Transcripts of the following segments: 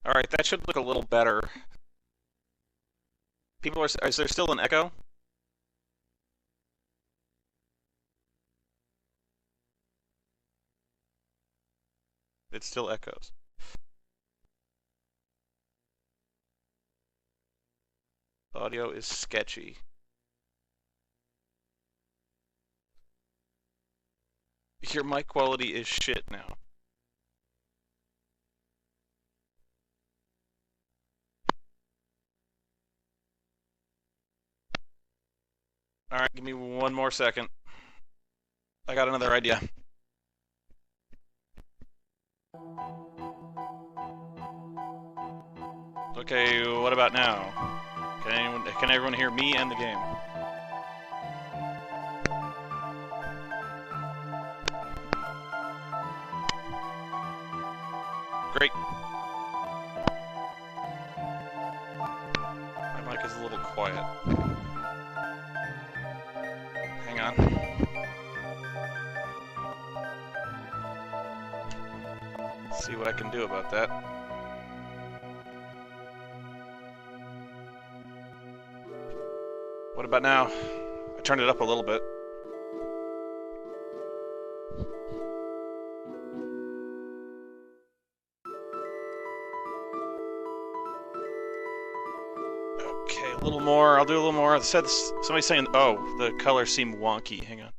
Alright, that should look a little better. People are... Is there still an echo? It still echoes. Audio is sketchy. Your mic quality is shit now. Alright, give me one more second. I got another idea. Okay, what about now? Can everyone hear me and the game? Great. My mic is a little quiet. Hang on. Let's see what I can do about that. What about now? I turned it up a little bit. Okay, a little more. I'll do a little more. Somebody's saying, oh, the colors seem wonky. Hang on.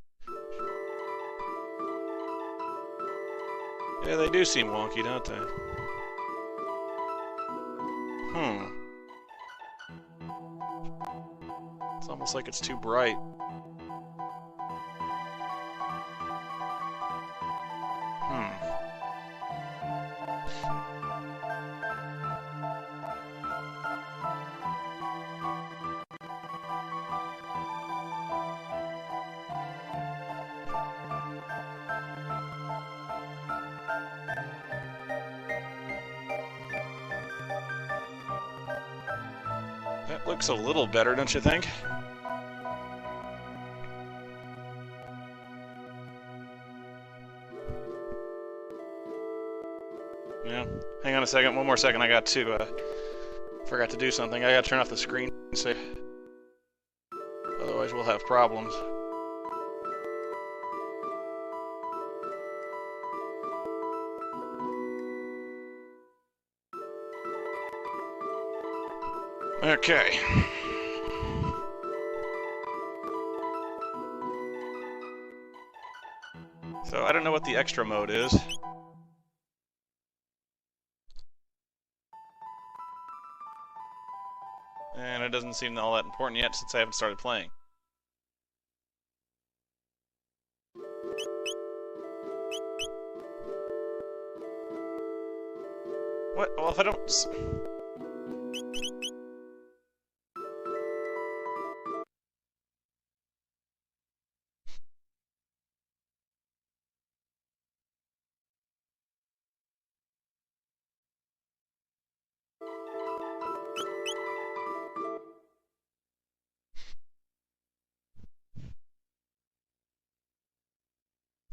Yeah, they do seem wonky, don't they? It's almost like it's too bright. That looks a little better, don't you think? Yeah. Hang on a second. One more second. I got to, forgot to do something. I gotta turn off the screen, so otherwise we'll have problems. Okay. So I don't know what the extra mode is. And it doesn't seem all that important yet since I haven't started playing. What? Well, if I don't...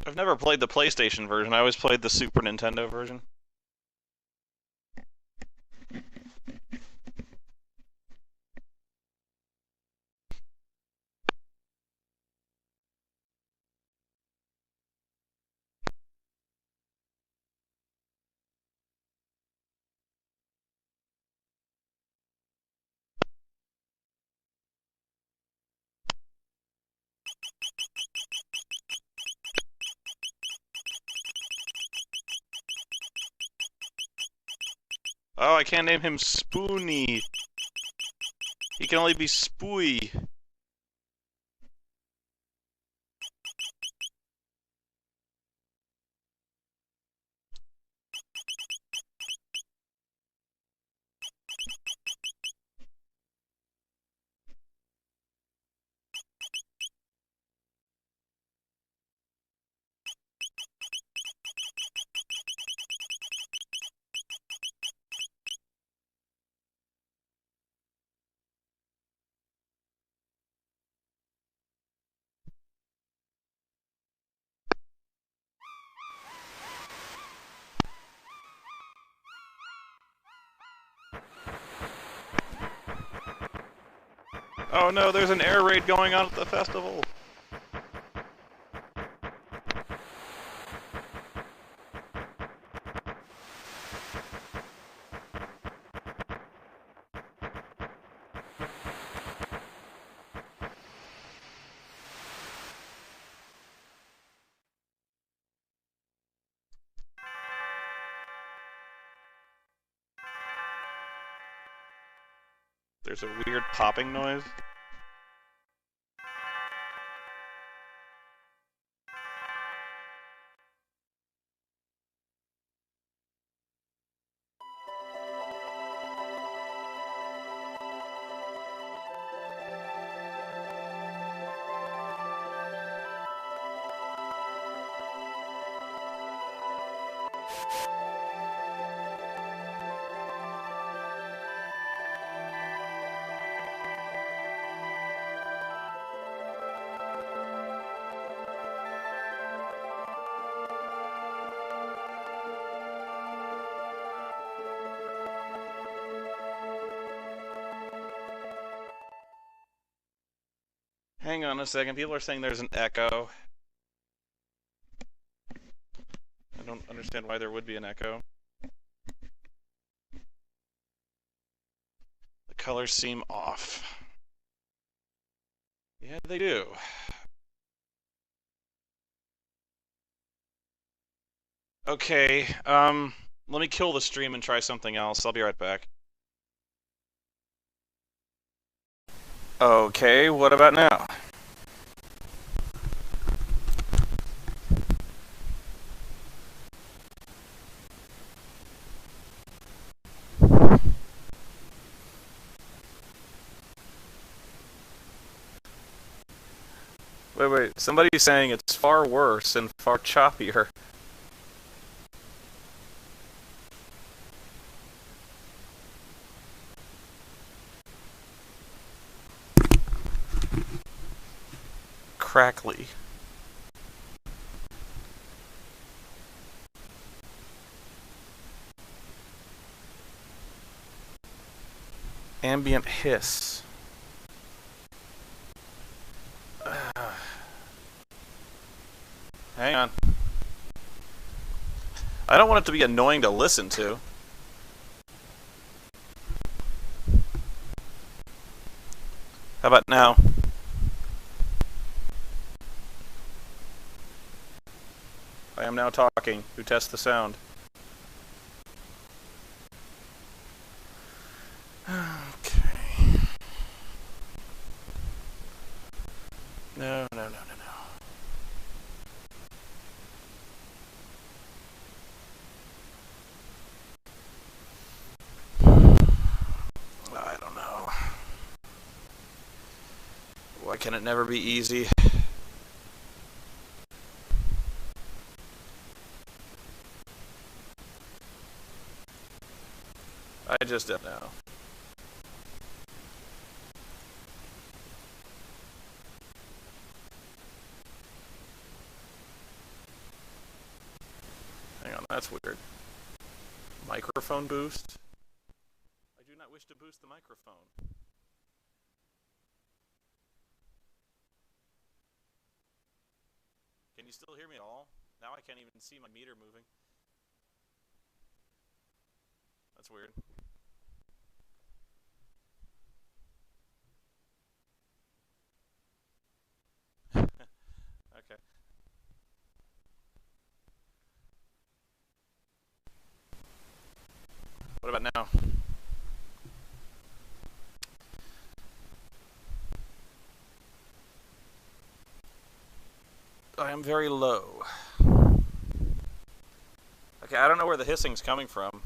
I've never played the PlayStation version. I always played the Super Nintendo version. Oh, I can't name him Spoony. He can only be Spooey. Oh no, there's an air raid going on at the festival. There's a weird popping noise. Hang on a second, people are saying there's an echo. I don't understand why there would be an echo. The colors seem off. Yeah, they do. Okay, let me kill the stream and try something else. I'll be right back. Okay, what about now? Wait, somebody's saying it's far worse and far choppier. Crackly. Ambient hiss. Hang on. I don't want it to be annoying to listen to. How about now? I am now talking. Who tests the sound? Okay. No. I don't know. Why can it never be easy? I just don't know. Hang on, that's weird. Microphone boost? I do not wish to boost the microphone. Can you still hear me at all? Now I can't even see my meter moving. That's weird. Okay. What about now? I am very low. Okay, I don't know where the hissing's coming from.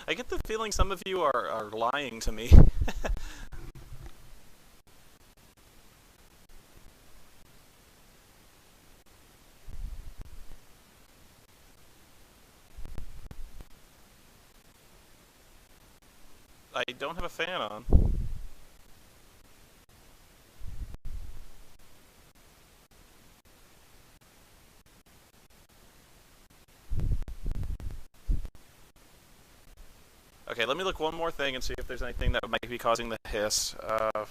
I get the feeling some of you are lying to me. I don't have a fan on. Okay, let me look one more thing and see if there's anything that might be causing the hiss. I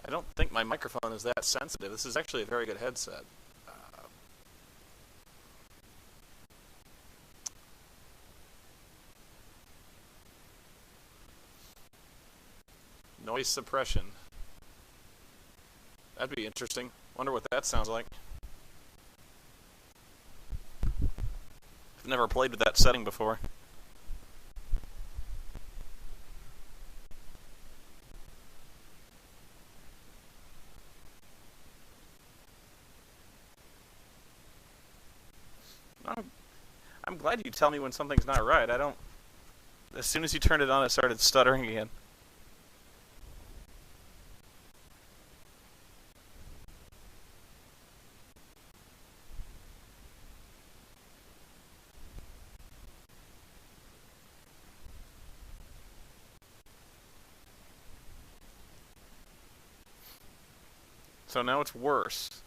don't think my microphone is that sensitive. This is actually a very good headset. Noise suppression. That'd be interesting. Wonder what that sounds like. I've never played with that setting before. I'm glad you tell me when something's not right. I don't... As soon as you turned it on, it started stuttering again. So now it's worse.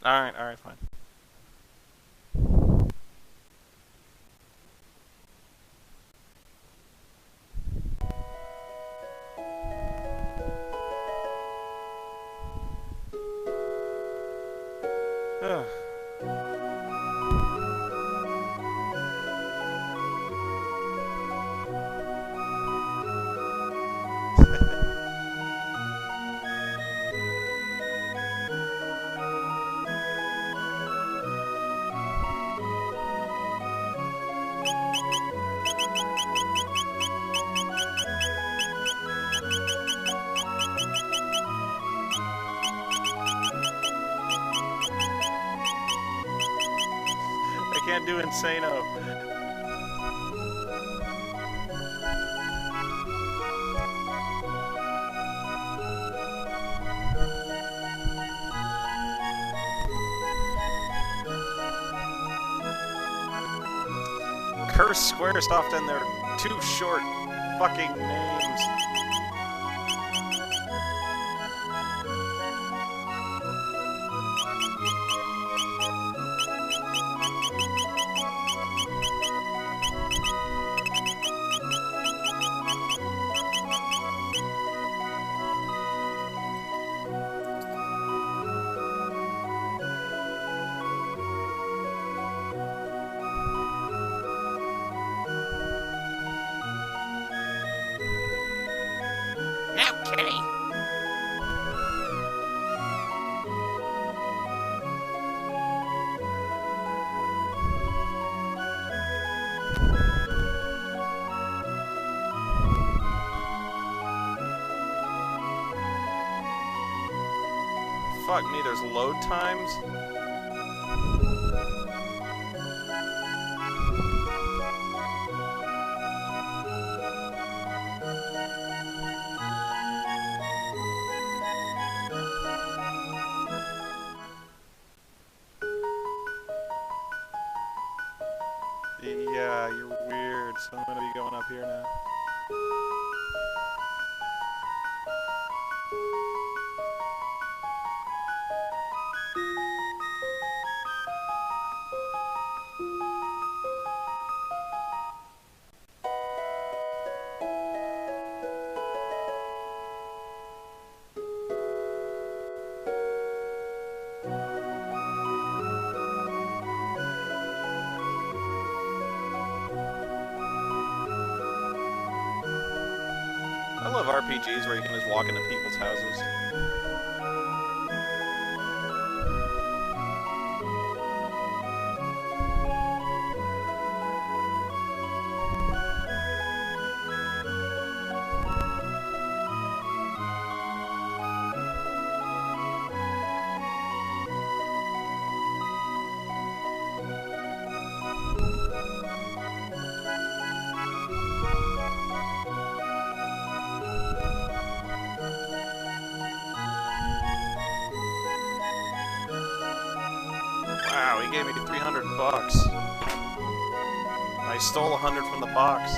Alright, fine. I can't do Insano. Curse Squaresoft and their too short fucking names. Fuck me, there's load times? Yeah, you're weird, so I'm gonna be going up here now. I love RPGs where you can just walk into people's houses. Wow, he gave me 300 bucks. I stole 100 from the box.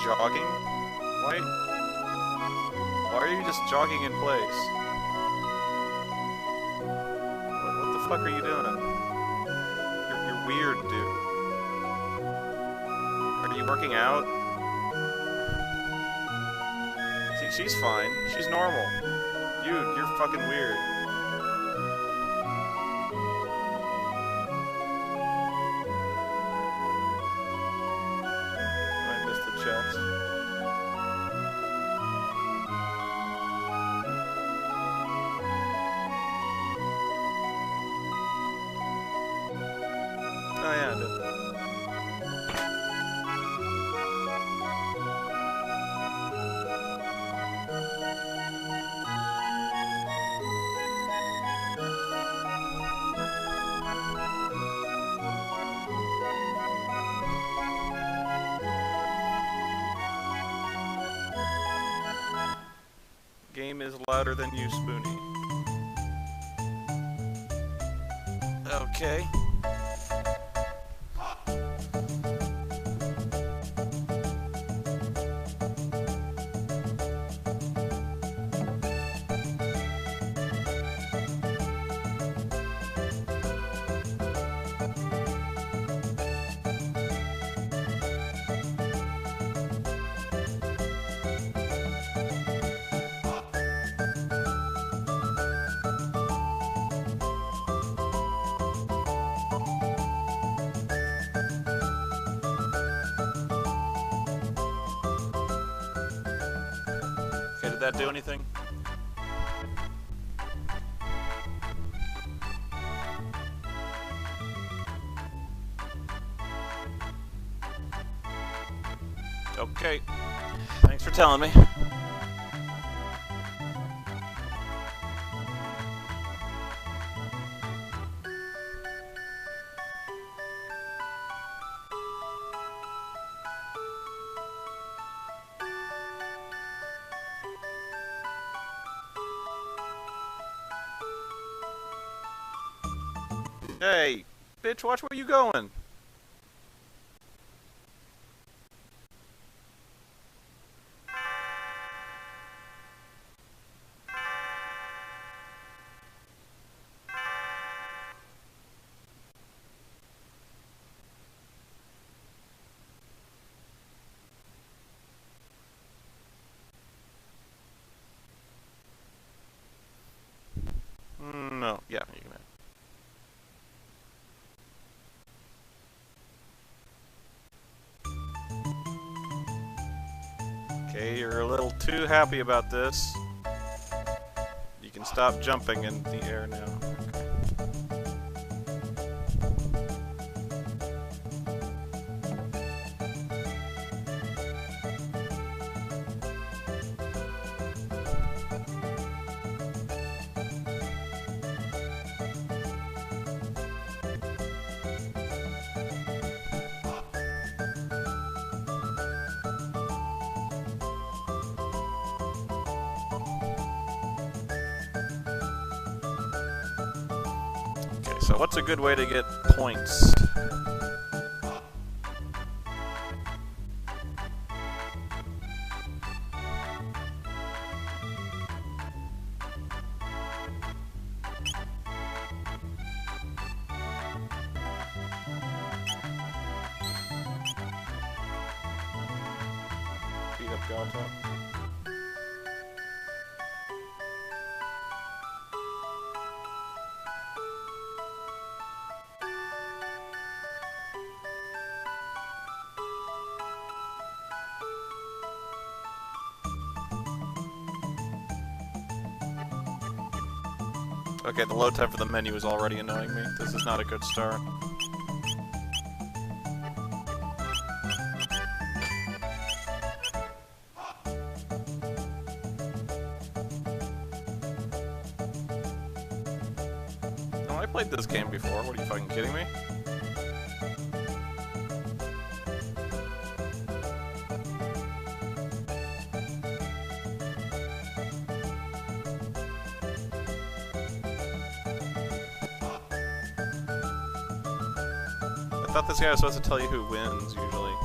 jogging? Why are you just jogging in place? What the fuck are you doing? You're weird, dude. Are you working out? See, she's fine. She's normal. You're fucking weird. I missed the chest. Oh yeah, I did. Game is louder than you, Spoony. Okay. Okay, did that do anything? Okay. Thanks for telling me. Hey, bitch, watch where you going. No, yeah, you can. Okay, you're a little too happy about this. You can stop jumping in the air now. Okay, so what's a good way to get points? Beat up Gato. Okay, the load time for the menu is already annoying me. This is not a good start. No, I played this game before. What are you fucking kidding me? I thought this guy was supposed to tell you who wins, usually.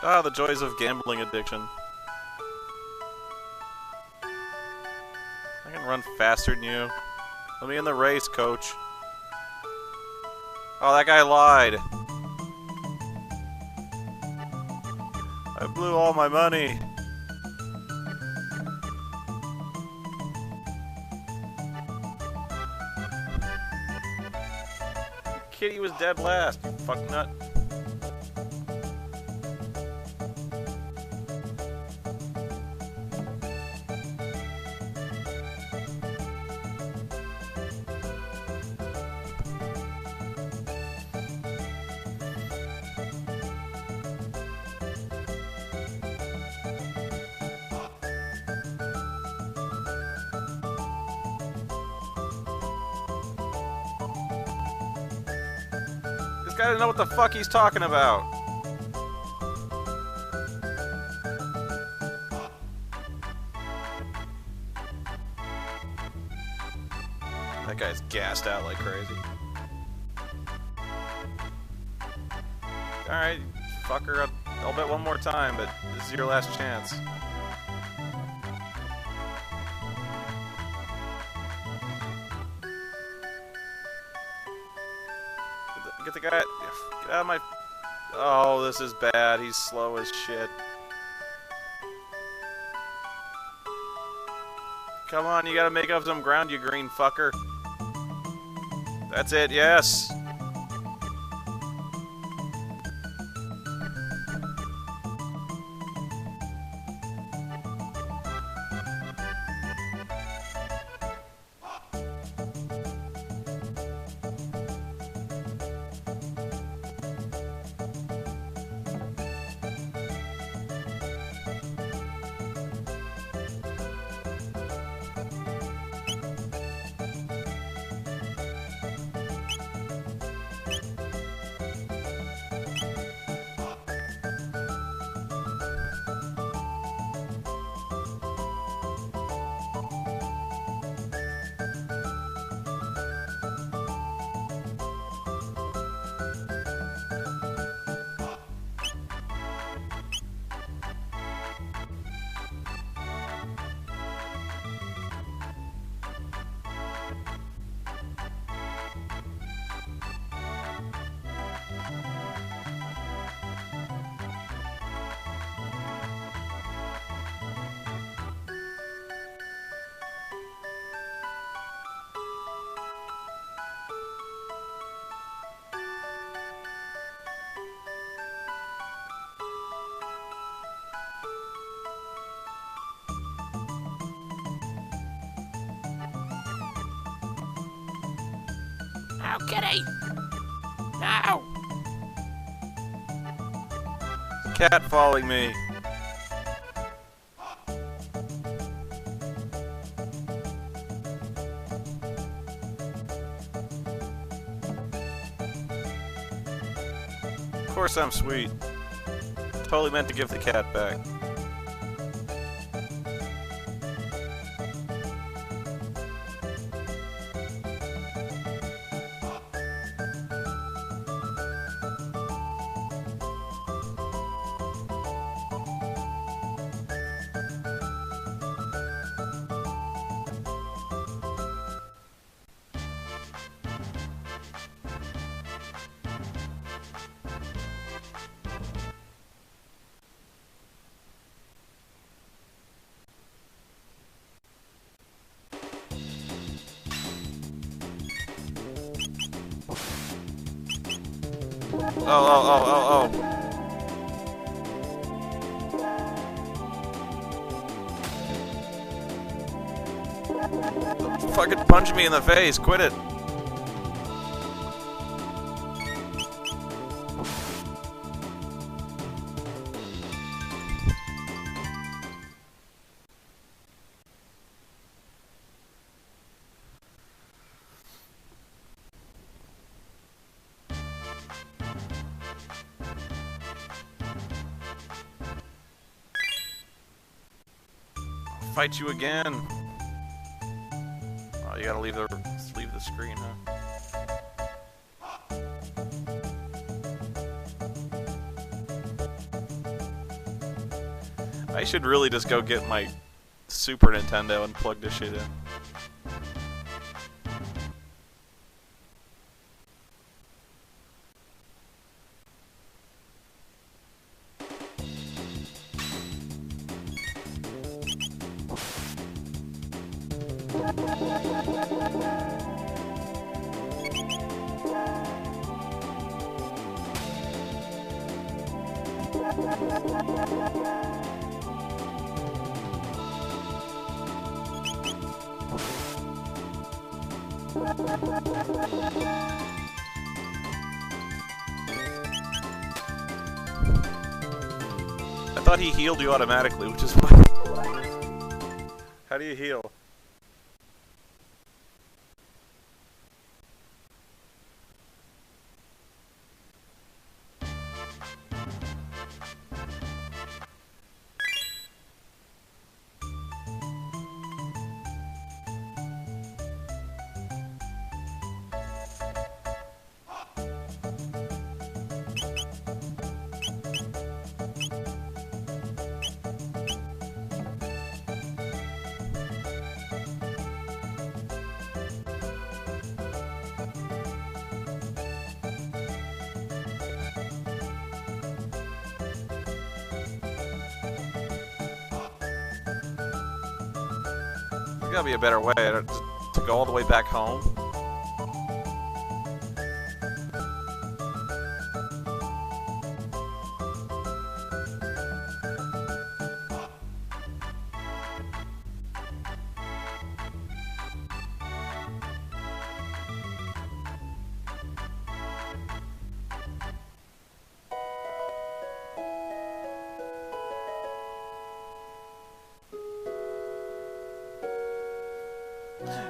Ah, the joys of gambling addiction. I can run faster than you. Let me in the race, coach. Oh, that guy lied. I blew all my money. Kitty was dead last, you fucknut. This guy doesn't know what the fuck he's talking about. That guy's gassed out like crazy. Alright, fucker, I'll bet one more time, but this is your last chance. Get the guy. Get out of my. Oh, this is bad. He's slow as shit. Come on, you gotta make up some ground, you green fucker. That's it, yes. Oh, kitty! No! Cat following me. Of course I'm sweet. Totally meant to give the cat back. Oh. Fucking punch me in the face, quit it. Fight you again. Oh, you gotta leave the screen, huh? I should really just go get my Super Nintendo and plug this shit in. I thought he healed you automatically, which is why. How do you heal? There's gotta be a better way to go all the way back home.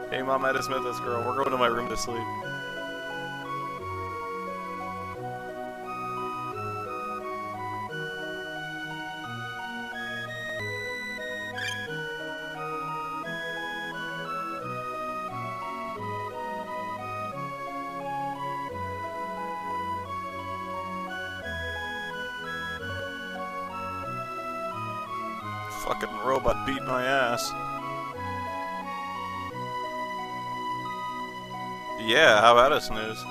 Hey Mom, I just met this girl. We're going to my room to sleep. Fucking robot beat my ass. Yeah, how about a snooze?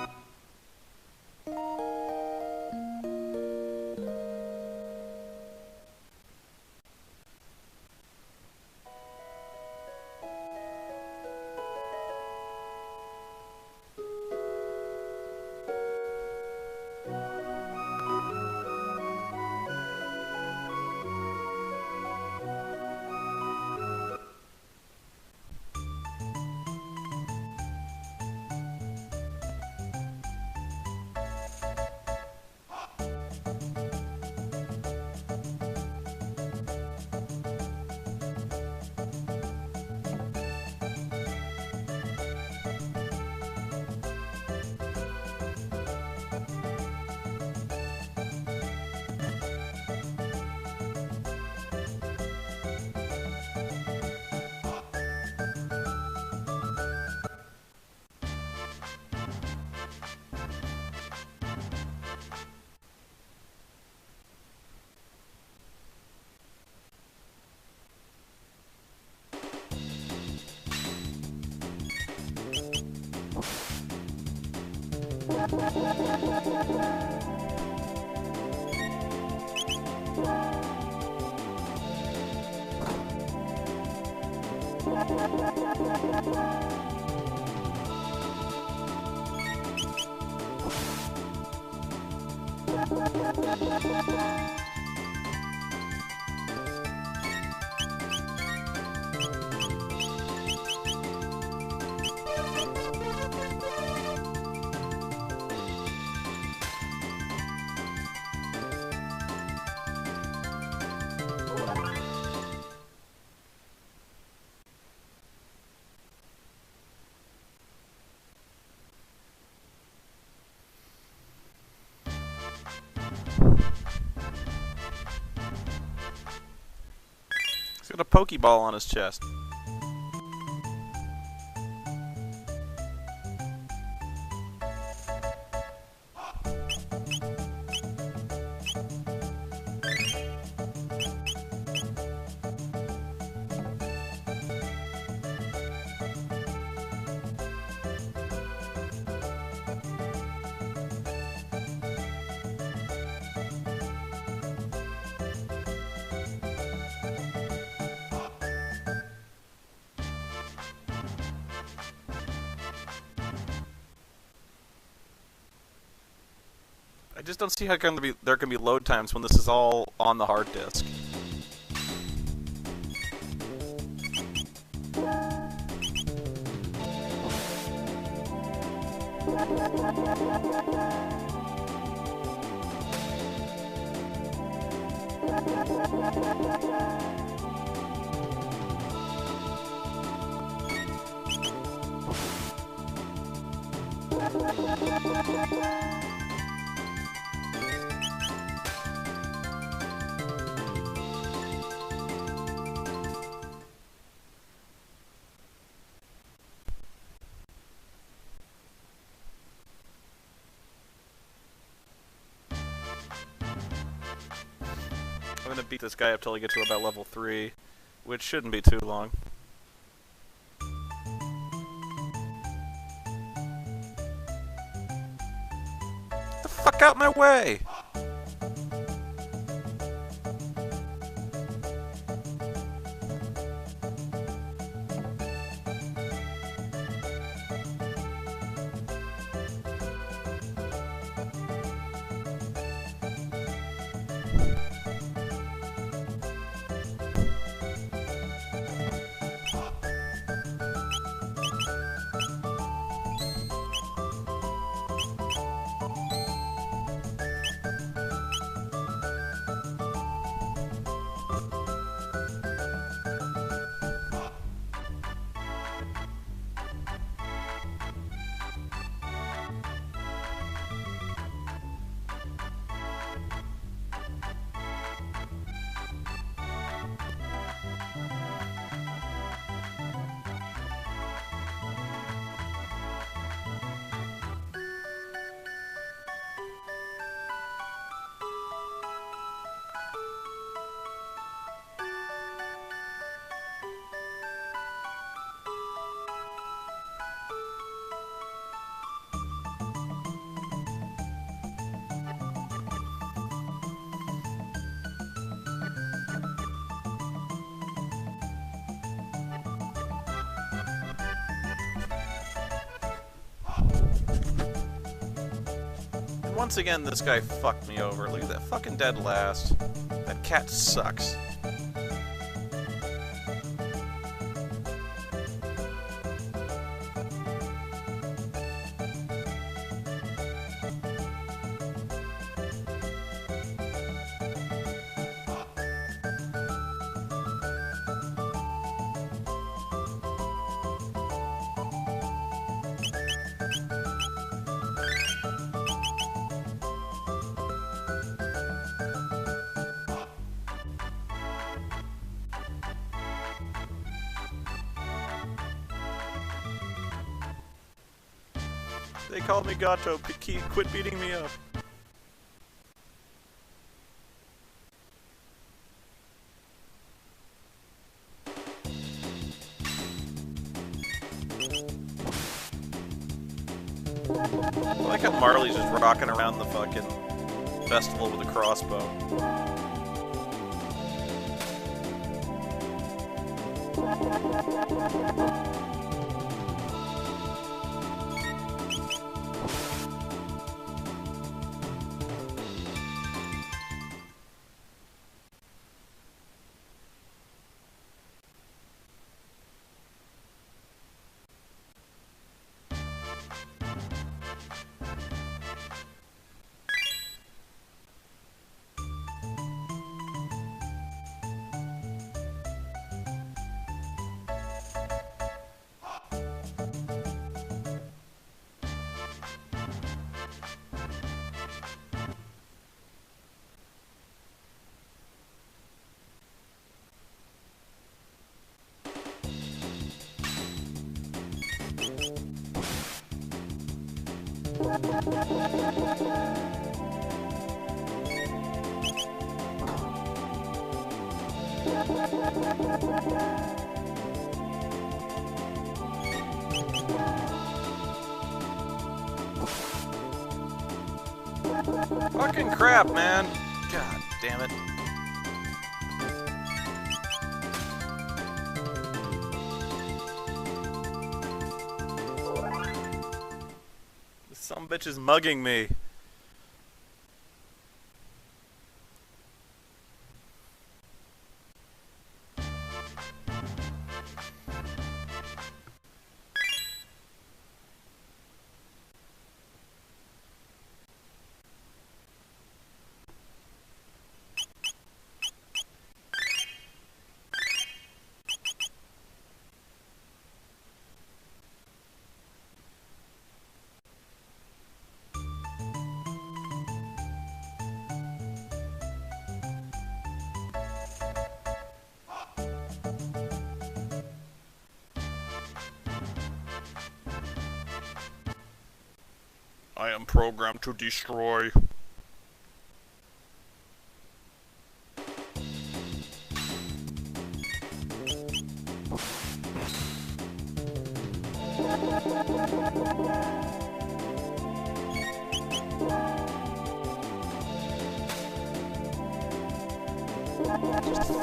He's got a Pokeball on his chest. just don't see how there can be load times when this is all on the hard disk. I'm gonna beat this guy up till I get to about level 3, which shouldn't be too long. Get the fuck out my way! Once again, this guy fucked me over. Look at that fucking dead last. That cat sucks. They called me Gato. Quit beating me up. I like how Marley's just rocking around the fucking festival with a crossbow. Fucking crap, man. God damn it. This sumbitch is mugging me. I am programmed to destroy.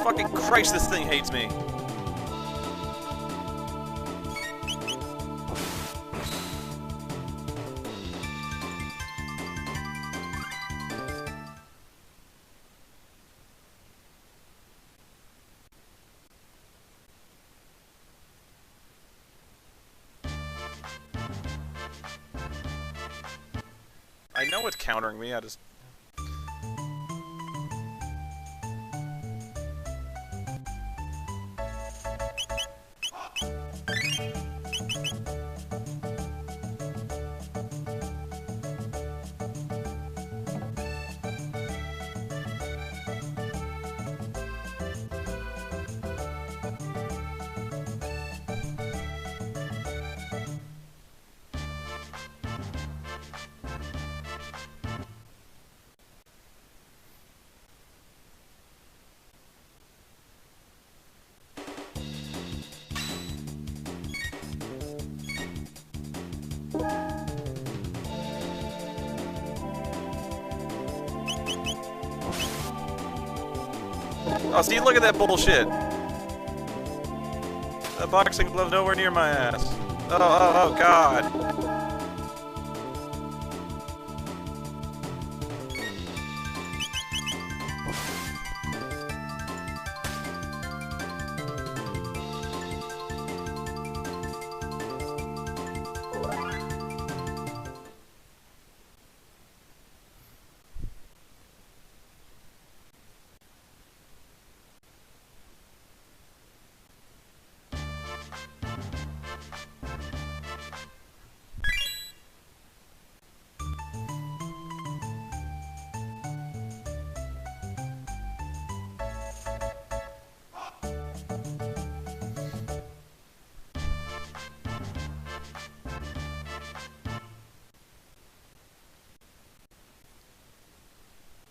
Fucking Christ, this thing hates me. I know it's countering me, I just... Oh, see, look at that bullshit. That boxing glove nowhere near my ass. Oh, God.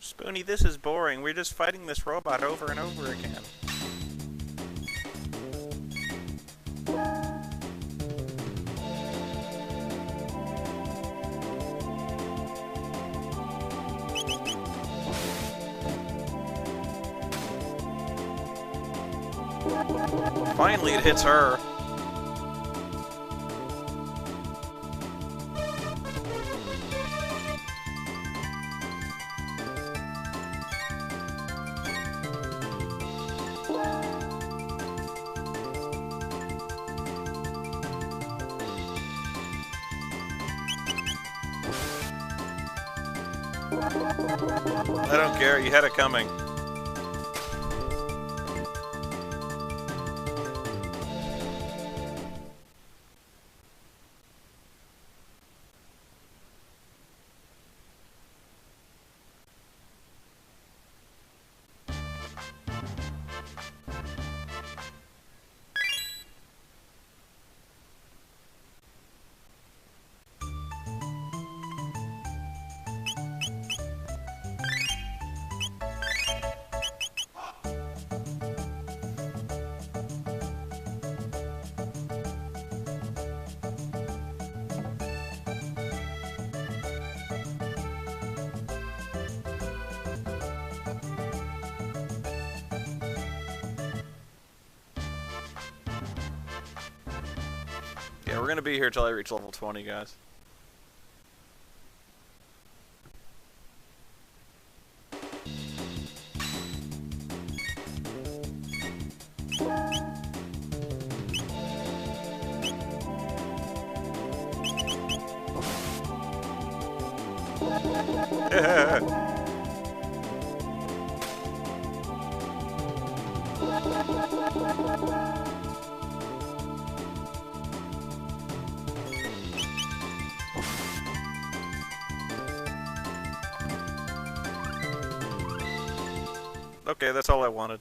Spoony, this is boring. We're just fighting this robot over and over again. Finally, it hits her. I don't care, you had it coming. Yeah, we're gonna be here till I reach level 20, guys. Okay, that's all I wanted.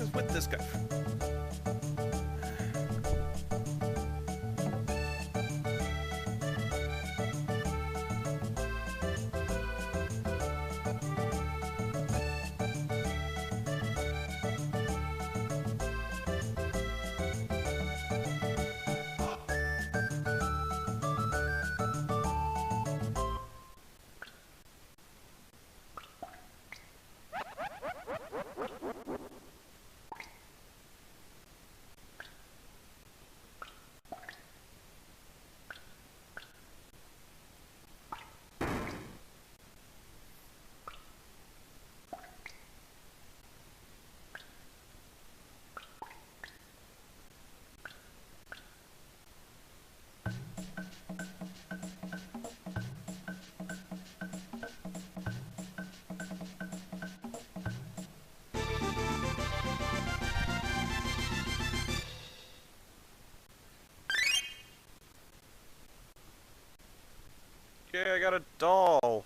is with this guy? Yeah, I got a doll.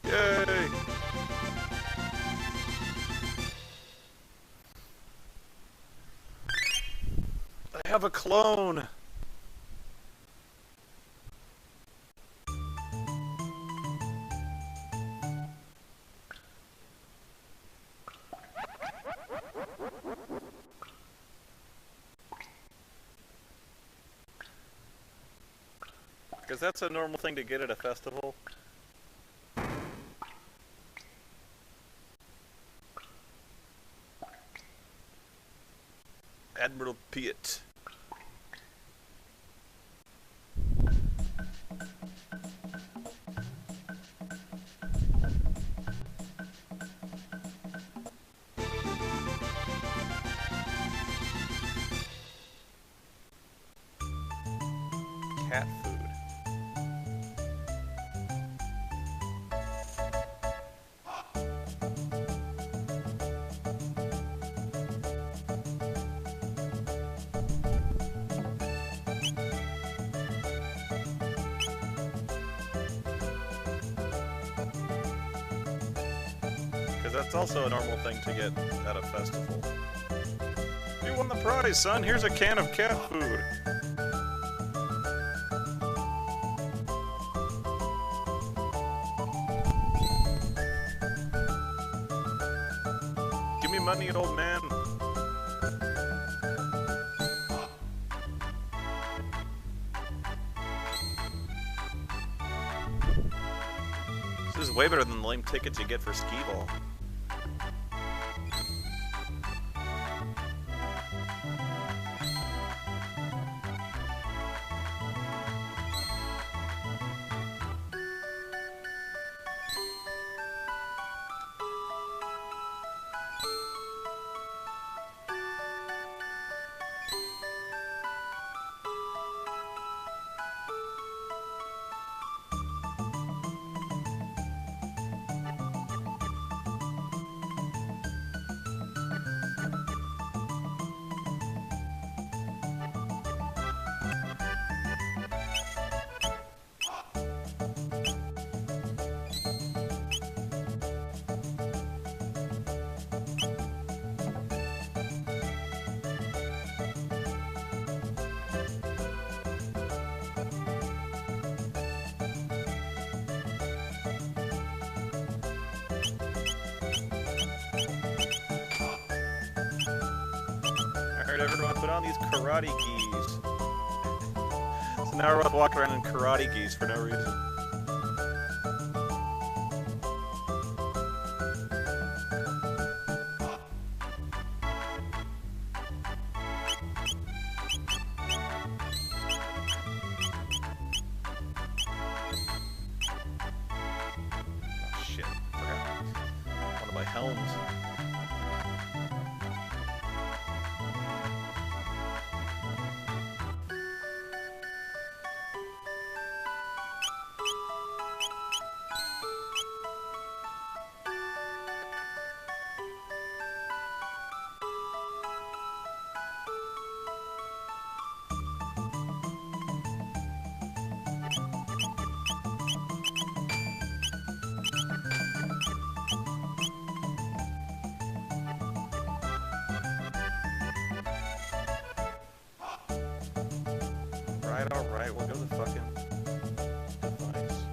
Yay! I have a clone! Because that's a normal thing to get at a festival. Admiral Piet. Cat food. Because that's also a normal thing to get at a festival. You won the prize, son! Here's a can of cat food! Give me money, old man! This is way better than the lame tickets you get for skee-ball. everyone, put on these karate gis. So now we're both walking around in karate gis for no reason. Oh shit, forgot one of my helms. Alright, we'll go to the fucking device.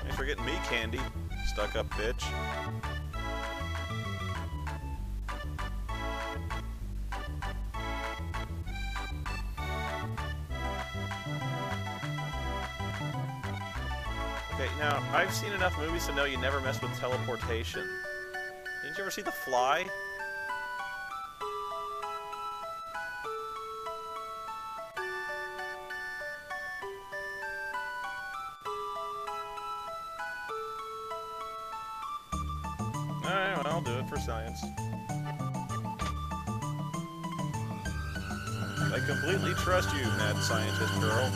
Thanks for getting me candy, stuck up bitch. Okay, now, I've seen enough movies to know you never mess with teleportation. Didn't you ever see The Fly? Alright, well, I'll do it for science. I completely trust you, mad scientist girl.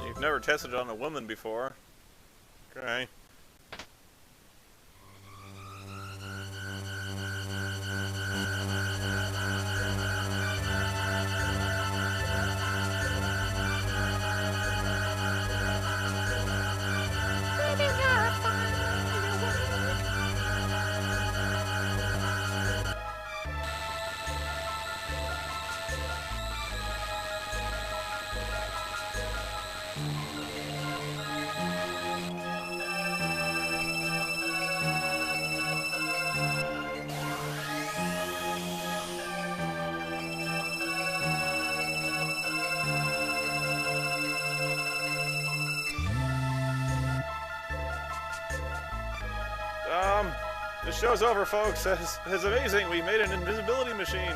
You've never tested it on a woman before. Okay. The show's over, folks. It's amazing. We made an invisibility machine.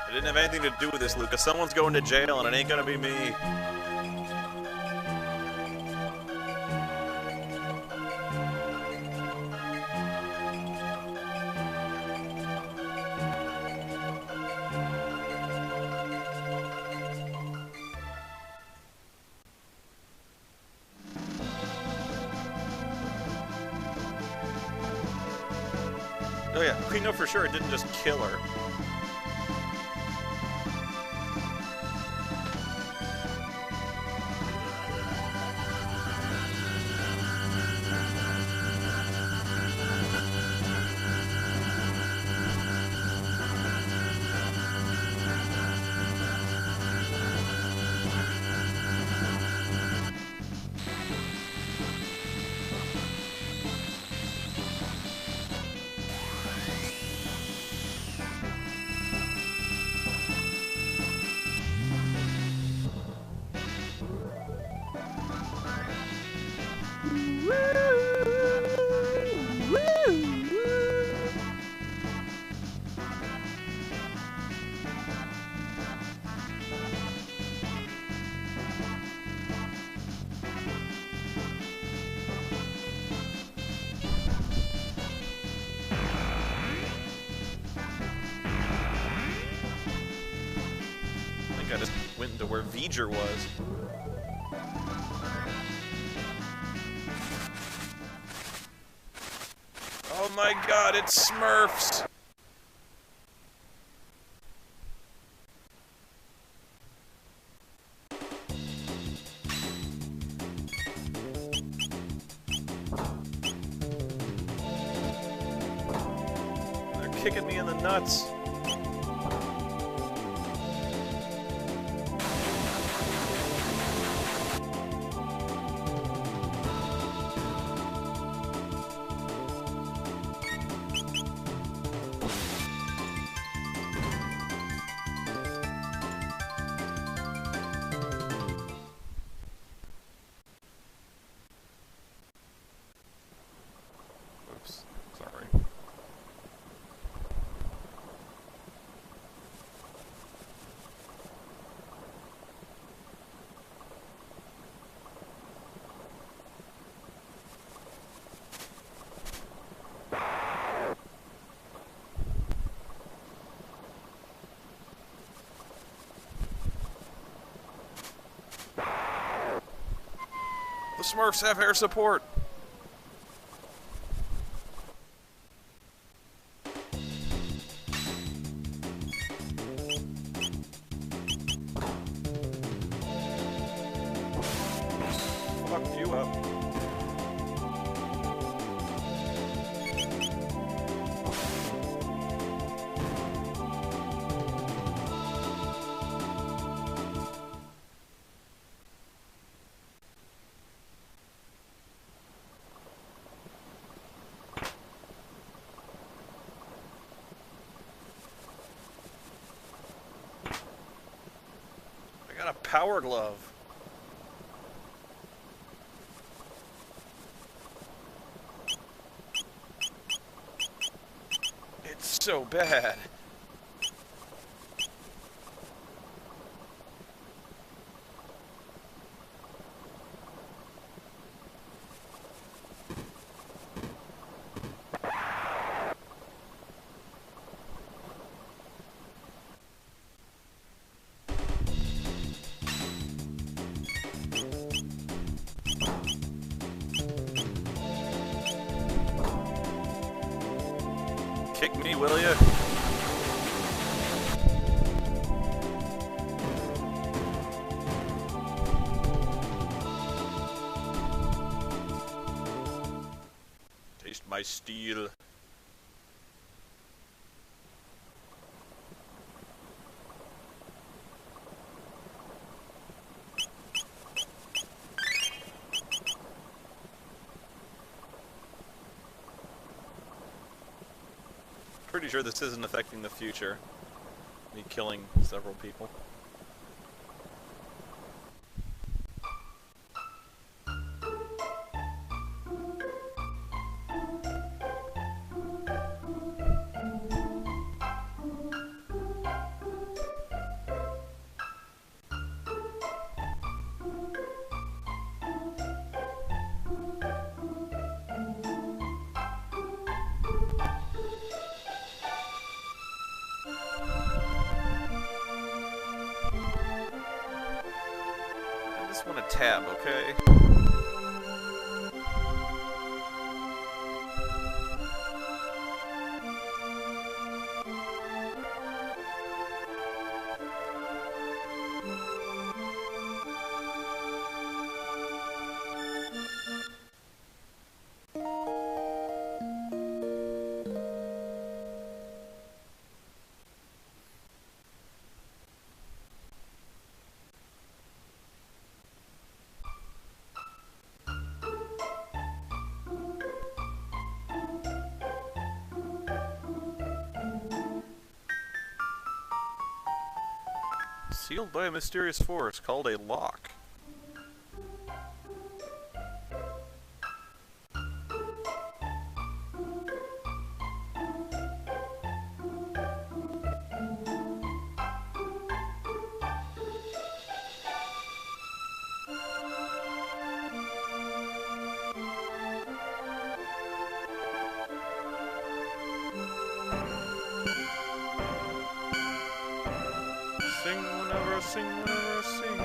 I didn't have anything to do with this, Lucas. Someone's going to jail, and it ain't gonna be me. Oh yeah, we know for sure it didn't just kill her. think I just went into where V'ger was. Oh my god, it's Smurfs! They're kicking me in the nuts. Oops, sorry. The Smurfs have air support! Fuck you up. I got a power glove. It's so bad. Kick me, will ya? Taste my steel. Pretty sure this isn't affecting the future. Me killing several people. I just want a tab, okay? Sealed by a mysterious force called a lock. Sing whenever I sing, whenever I sing.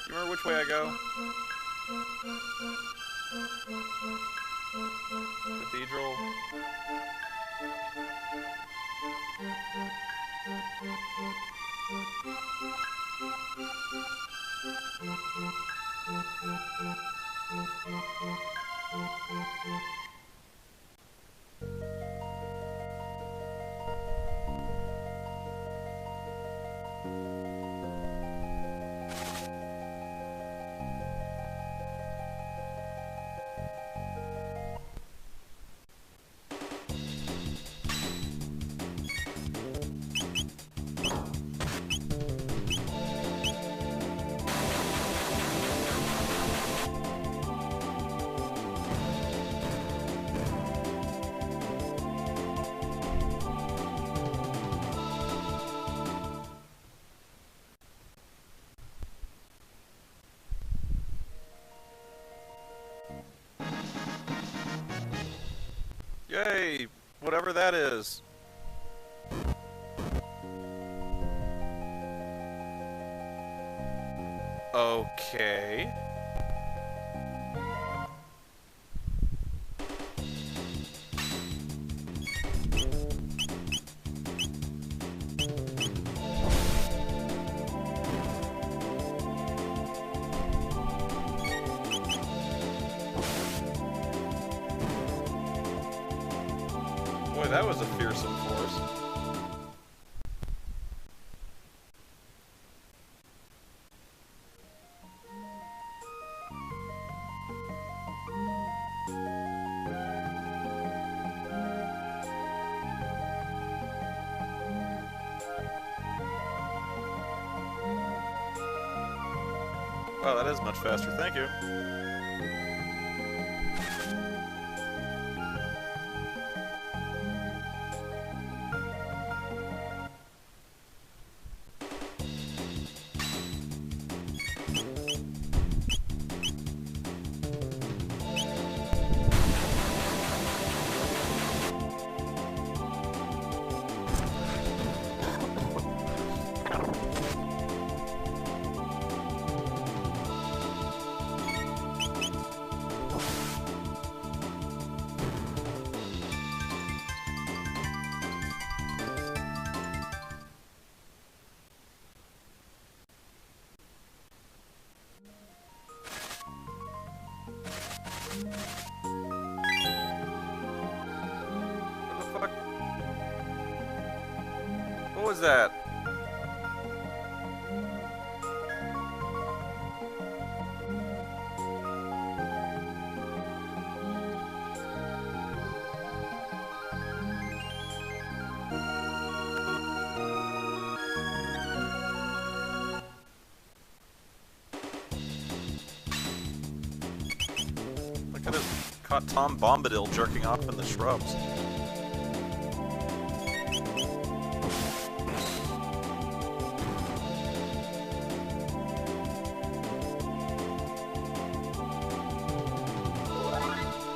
You remember which way I go? Cathedral. Yay! Whatever that is. Okay. Boy, that was a fearsome force. Wow, that is much faster. Thank you. What was that? caught Tom Bombadil jerking off in the shrubs.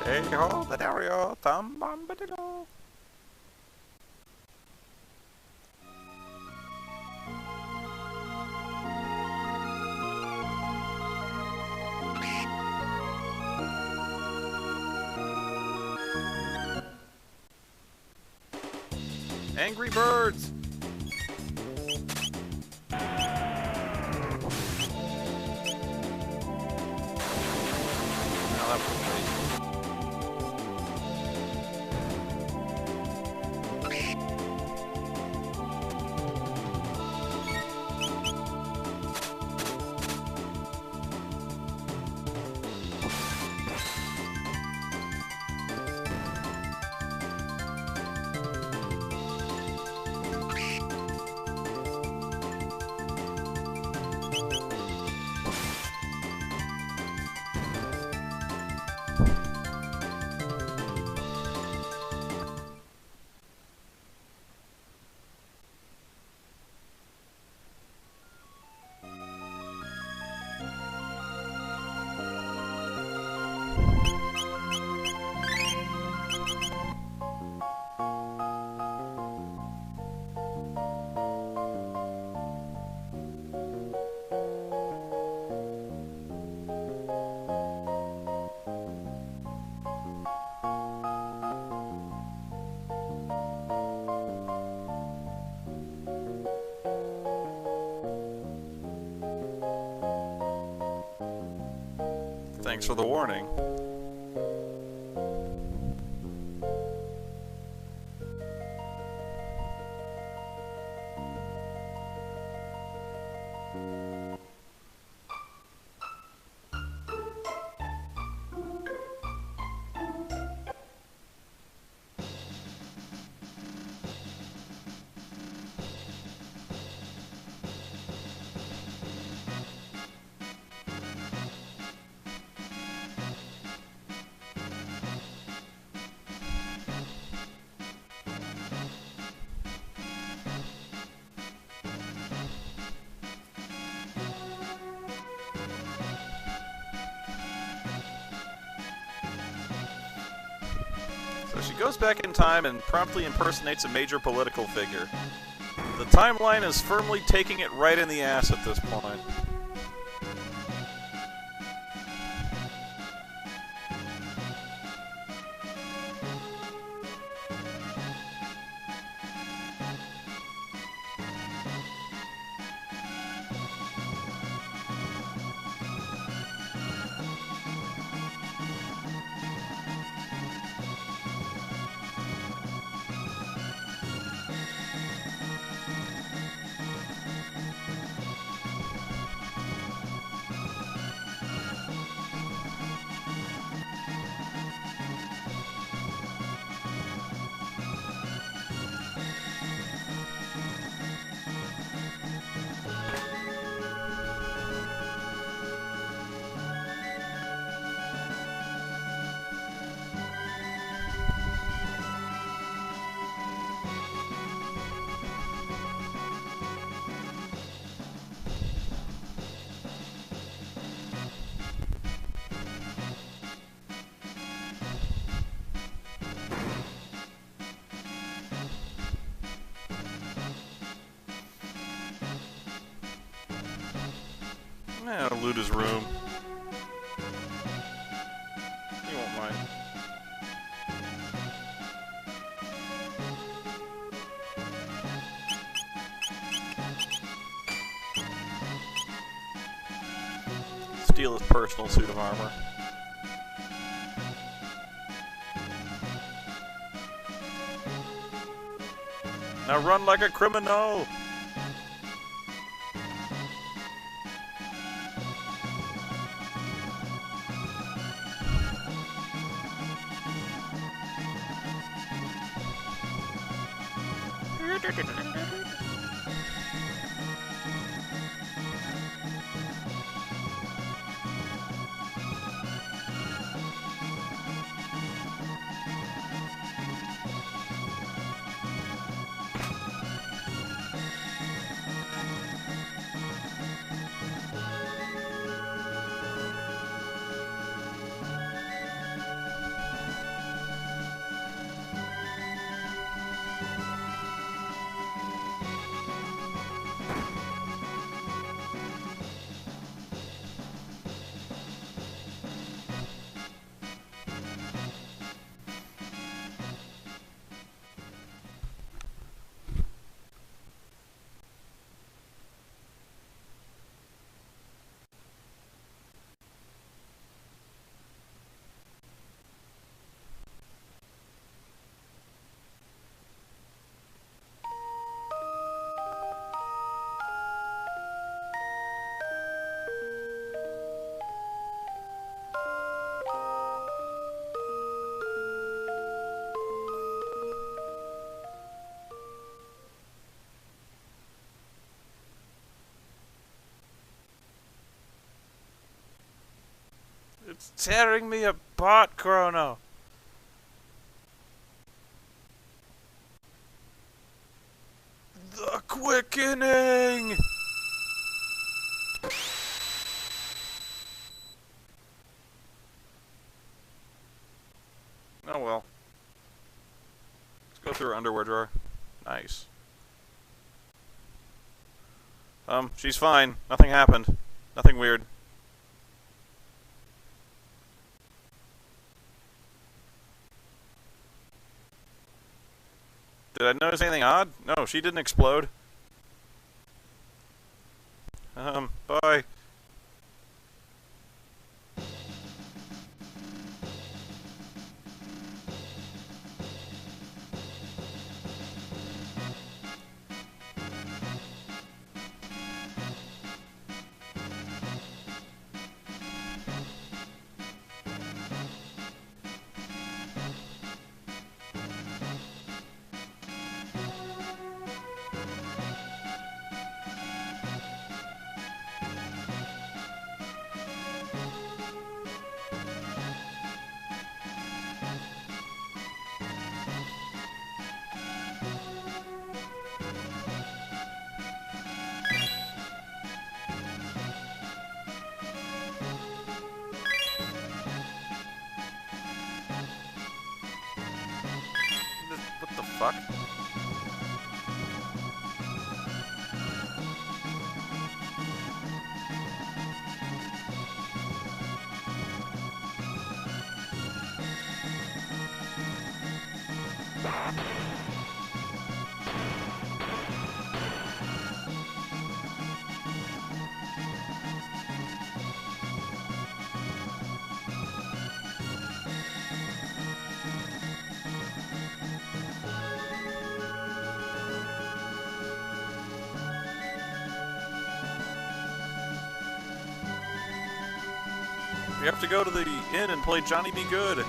Hey ho, there we are, Tom Bombadil. Angry Birds! Now that was great. Thanks for the warning. So she goes back in time and promptly impersonates a major political figure. The timeline is firmly taking it right in the ass at this point. Yeah, loot his room. He won't mind. Steal his personal suit of armor. Now run like a criminal! It's tearing me apart, Chrono. The quickening! Oh well. Let's go through her underwear drawer. Nice. She's fine. Nothing happened. Nothing weird. Did I notice anything odd? No, she didn't explode. Bye. What the fuck? We have to go to the inn and play Johnny Be Good.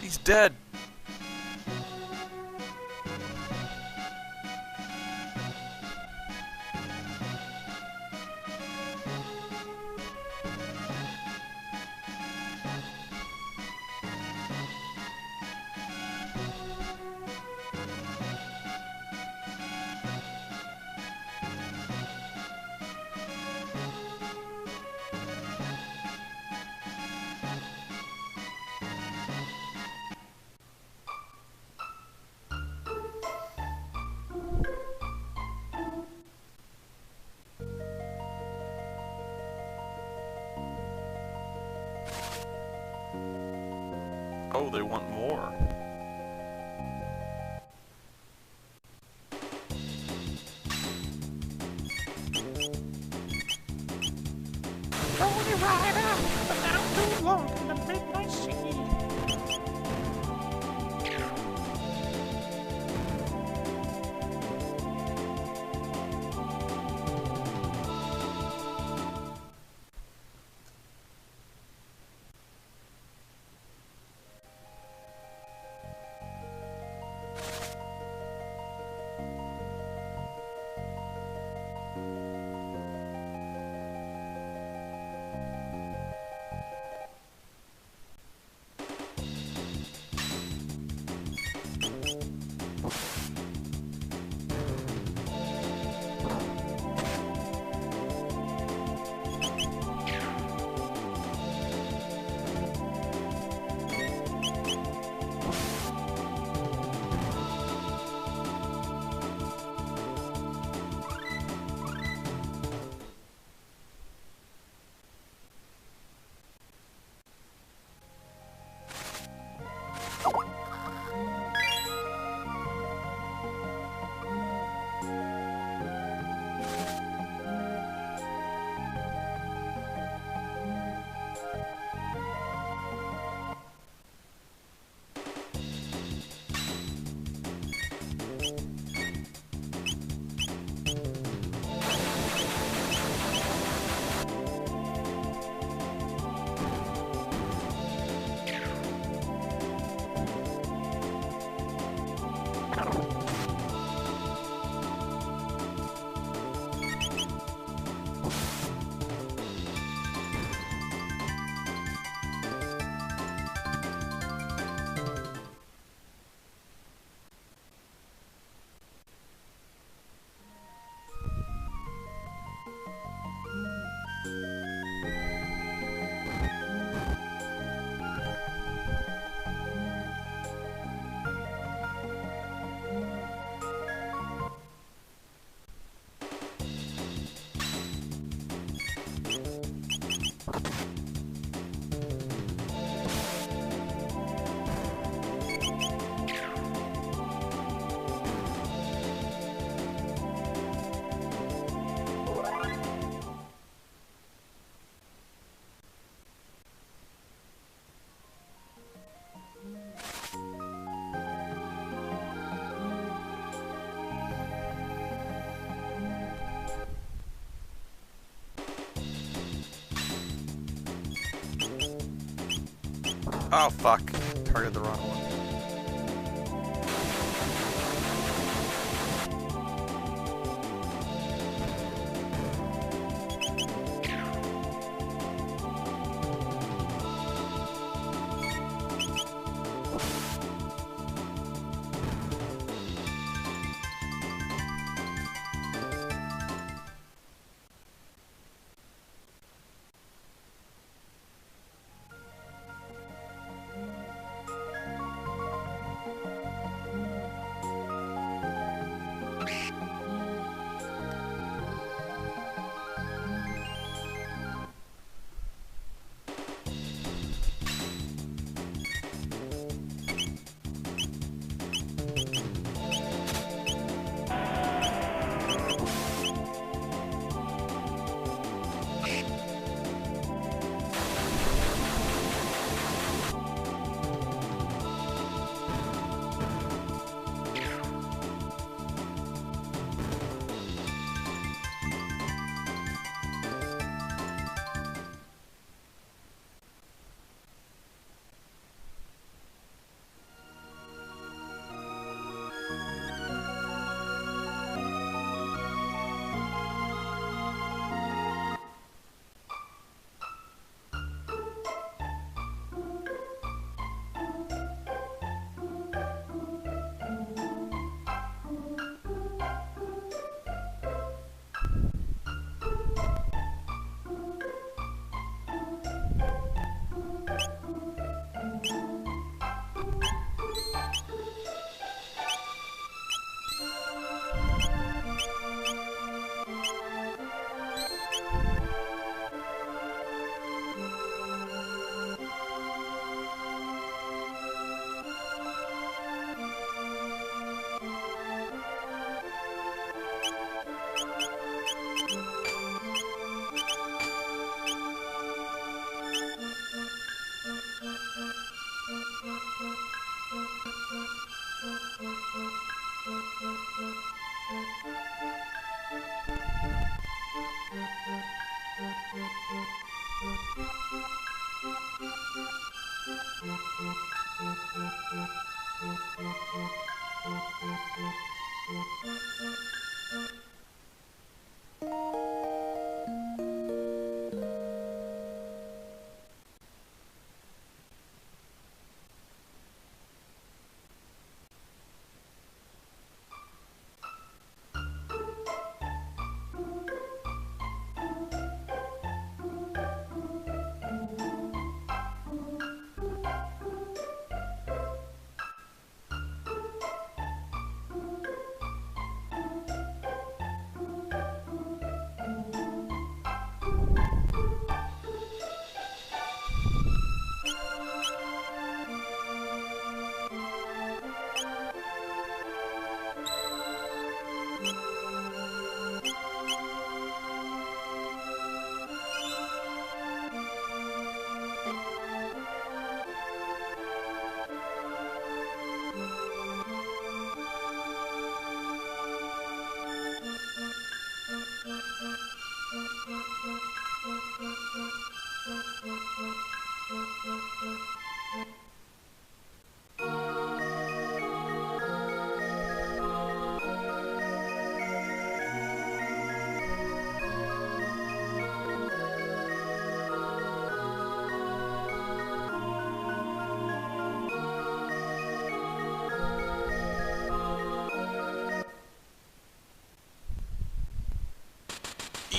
He's dead. Oh, they want more. Pony Rider, but not too long in the midnight sea. Oh, fuck. Targeted the wrong one.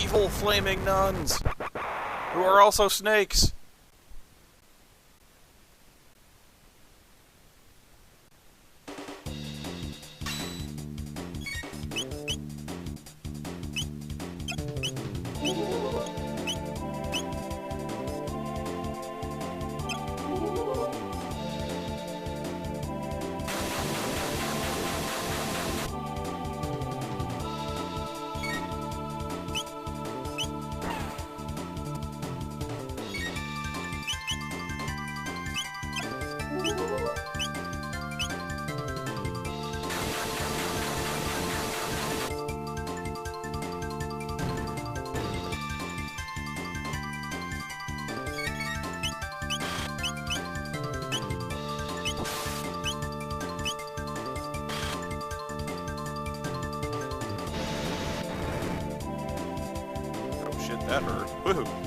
Evil flaming nuns, who are also snakes. that hurt. Woohoo!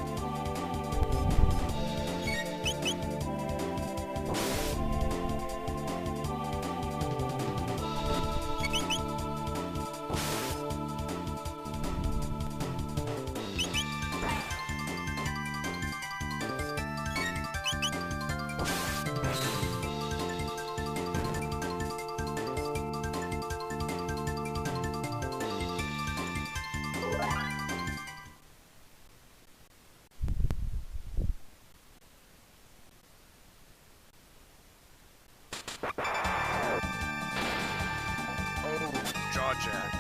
Jack.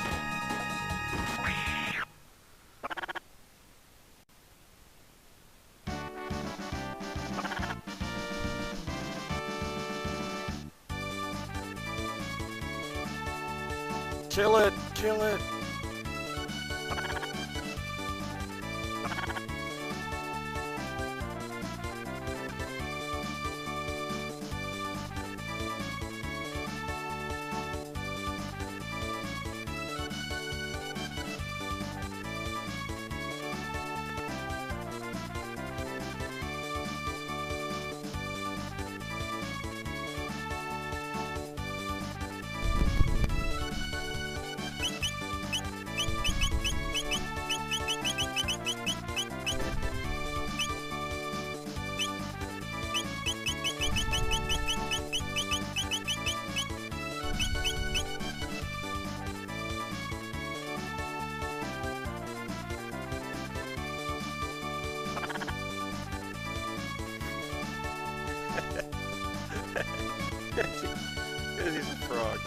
Kill it! Kill it! Because he's a frog.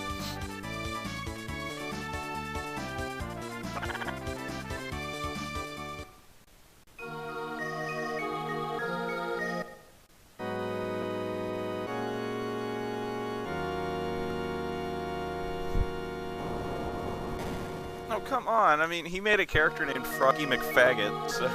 Oh, come on. I mean, he made a character named Froggy McFaggot, so...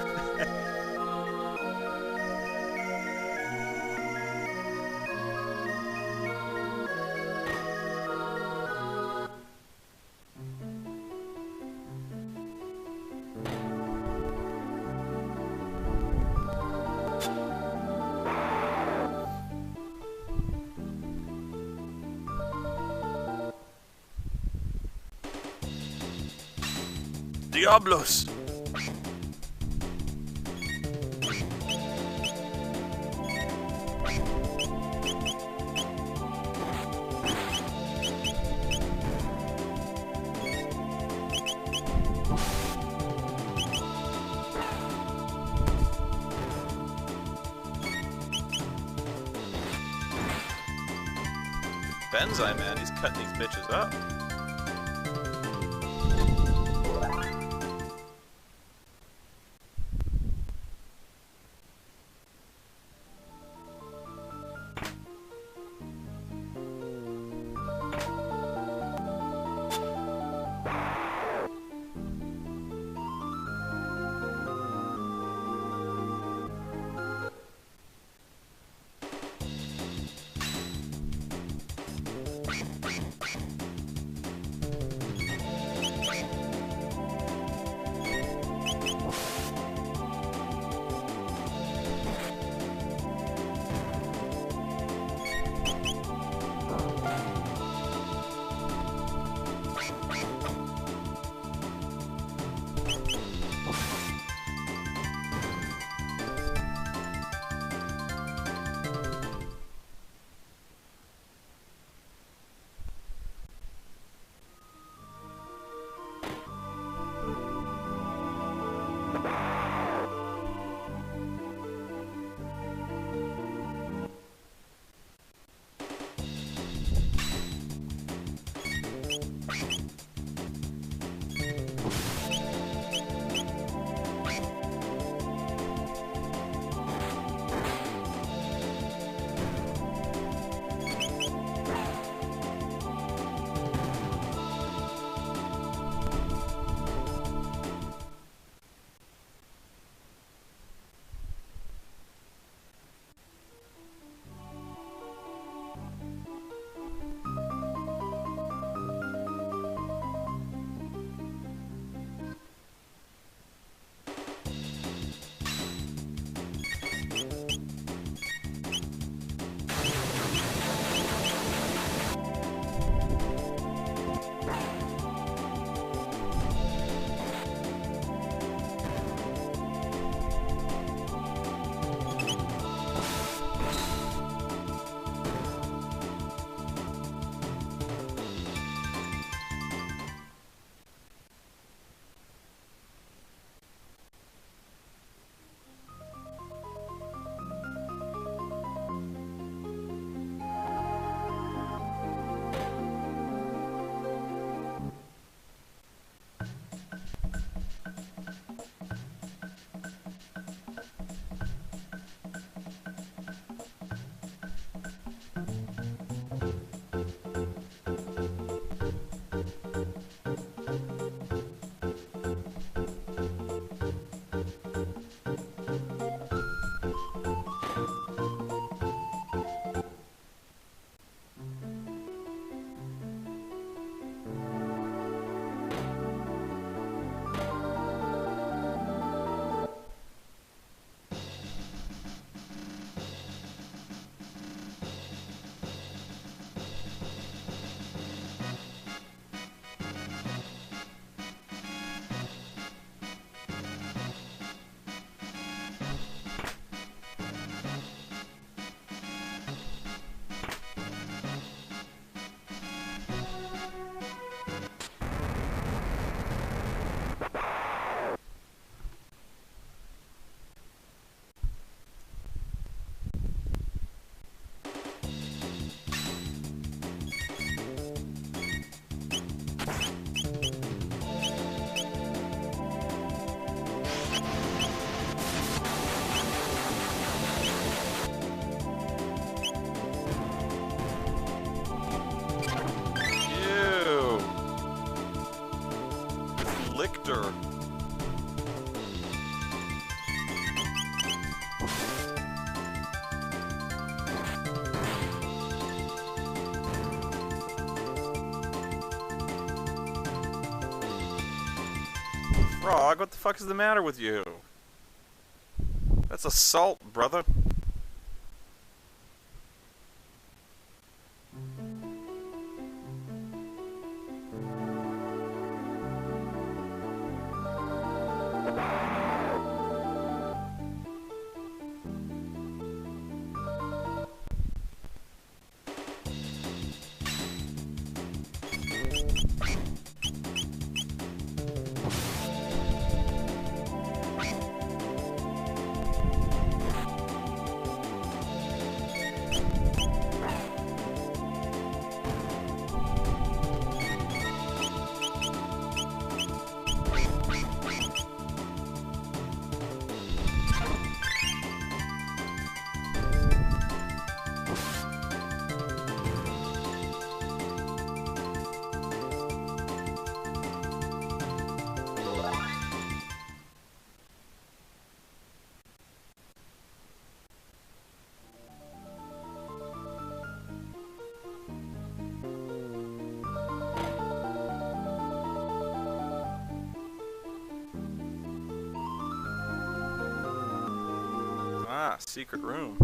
Diablos! Benzai, man, he's cutting these bitches up. sure. Frog, what the fuck is the matter with you? That's assault, brother. Ah, secret room.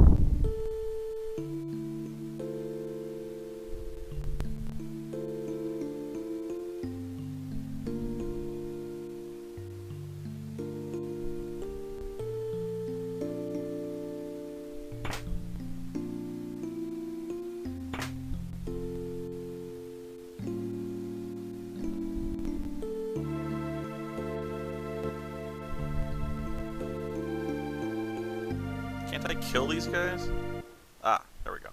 Can't I kill these guys? Ah, there we go.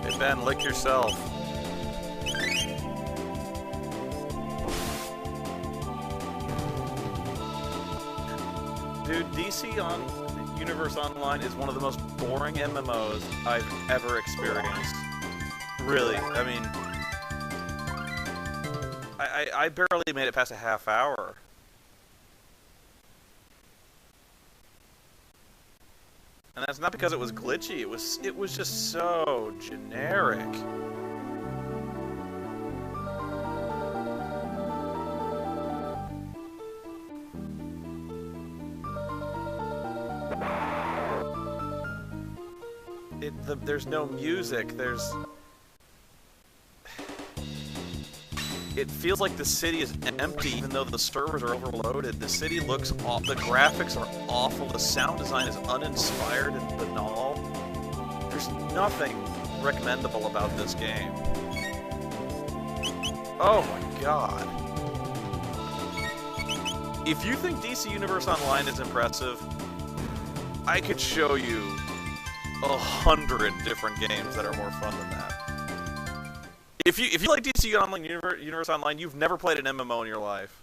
Hey Ben, lick yourself. Dude, DC on Universe Online is one of the most boring MMOs I've ever experienced. Really, I mean, I barely made it past a half hour. And that's not because it was glitchy, it was just so generic. There's no music, it feels like the city is empty even though the servers are overloaded. The city looks off, the graphics are awful, the sound design is uninspired and banal. There's nothing recommendable about this game. Oh my god. If you think DC Universe Online is impressive, I could show you 100 different games that are more fun than that. If you like DC Online Universe Online, you've never played an MMO in your life.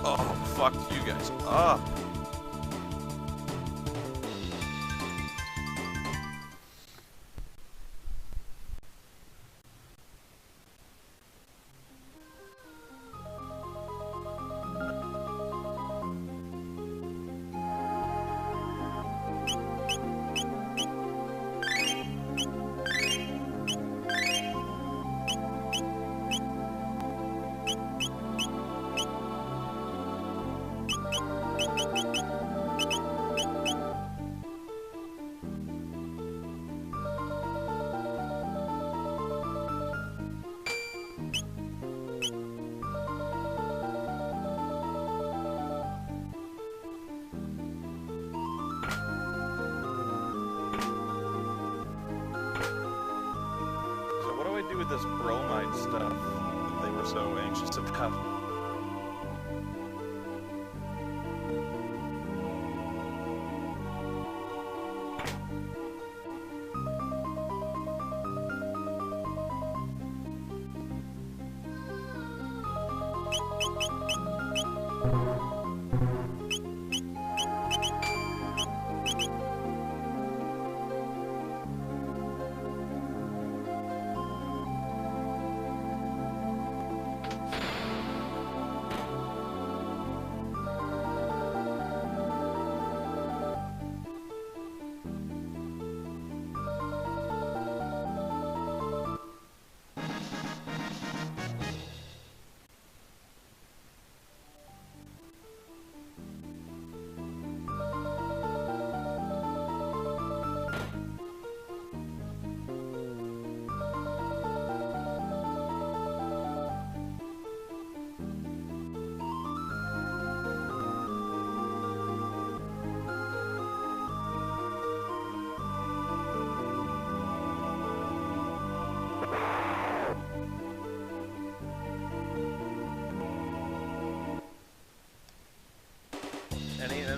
Oh, fuck you guys up. With this bromide stuff that they were so anxious about.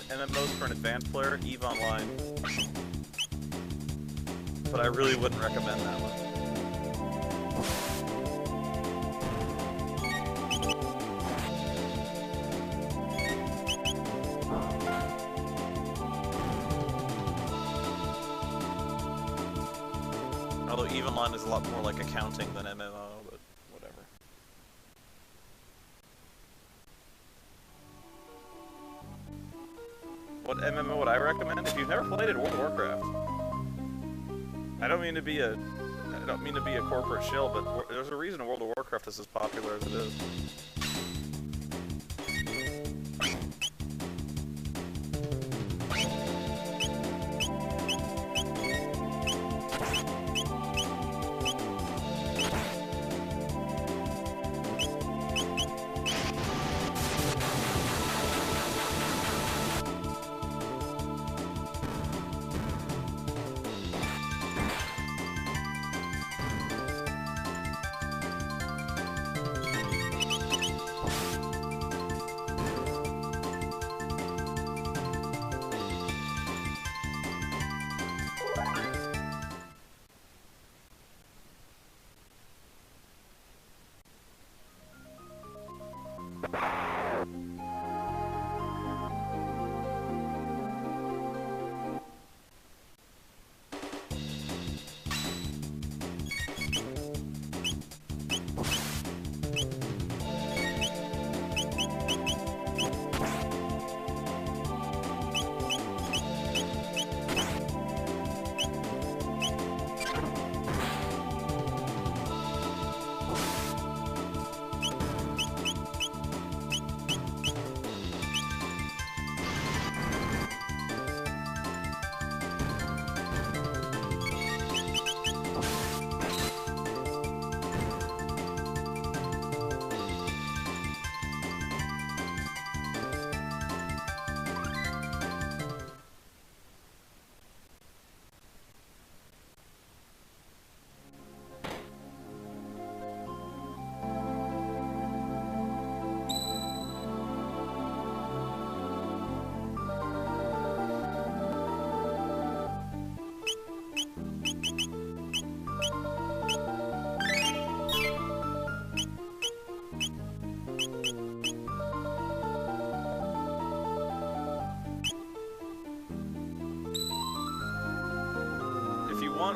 MMOs for an advanced player, EVE Online. But I really wouldn't recommend that one. Although EVE Online is a lot more like accounting than MMO, but whatever. What MMO would I recommend? If you've never played it, World of Warcraft. I don't mean to be a corporate shill, but there's a reason World of Warcraft is as popular as it is.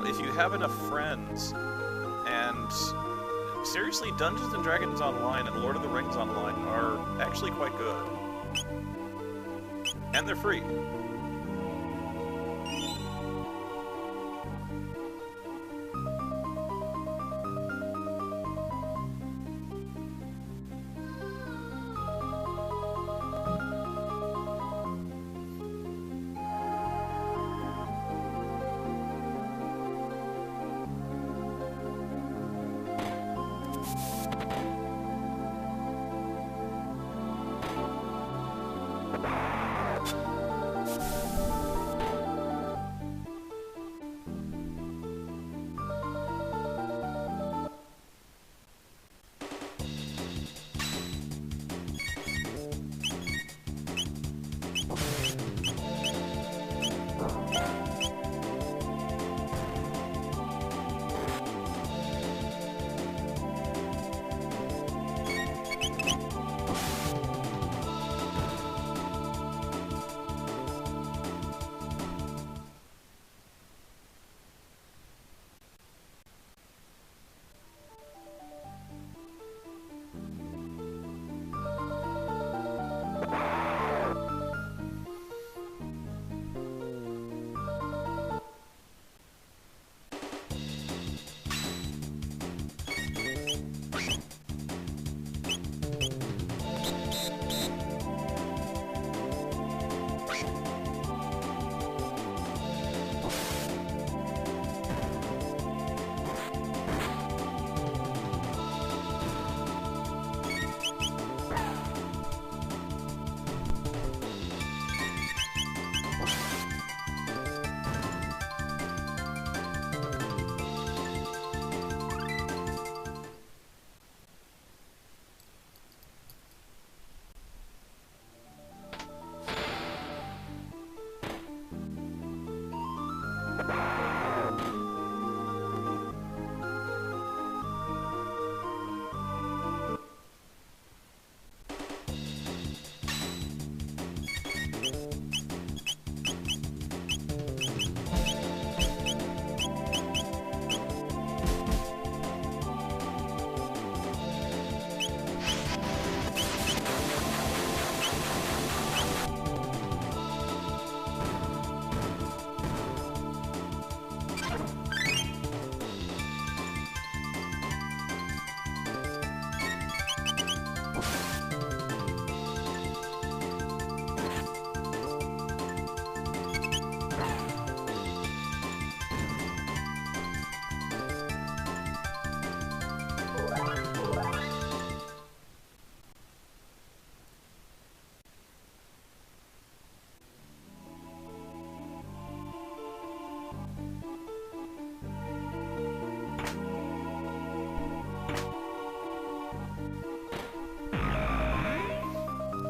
if you have enough friends, and seriously, Dungeons and Dragons Online and Lord of the Rings Online are actually quite good. And they're free.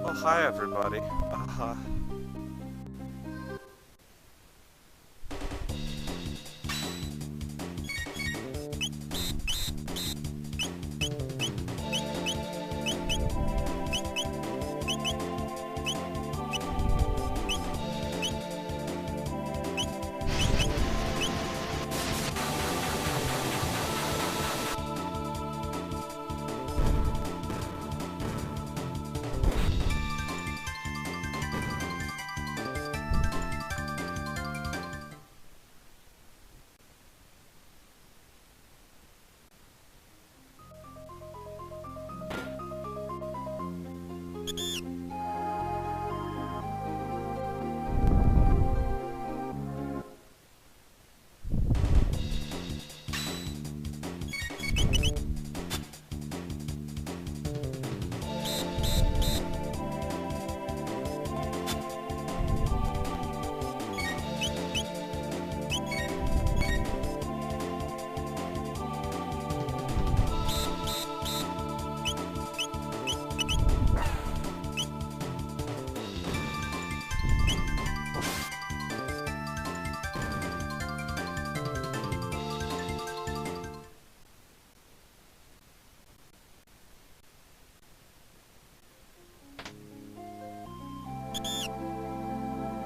Oh, hi everybody.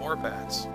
More bats.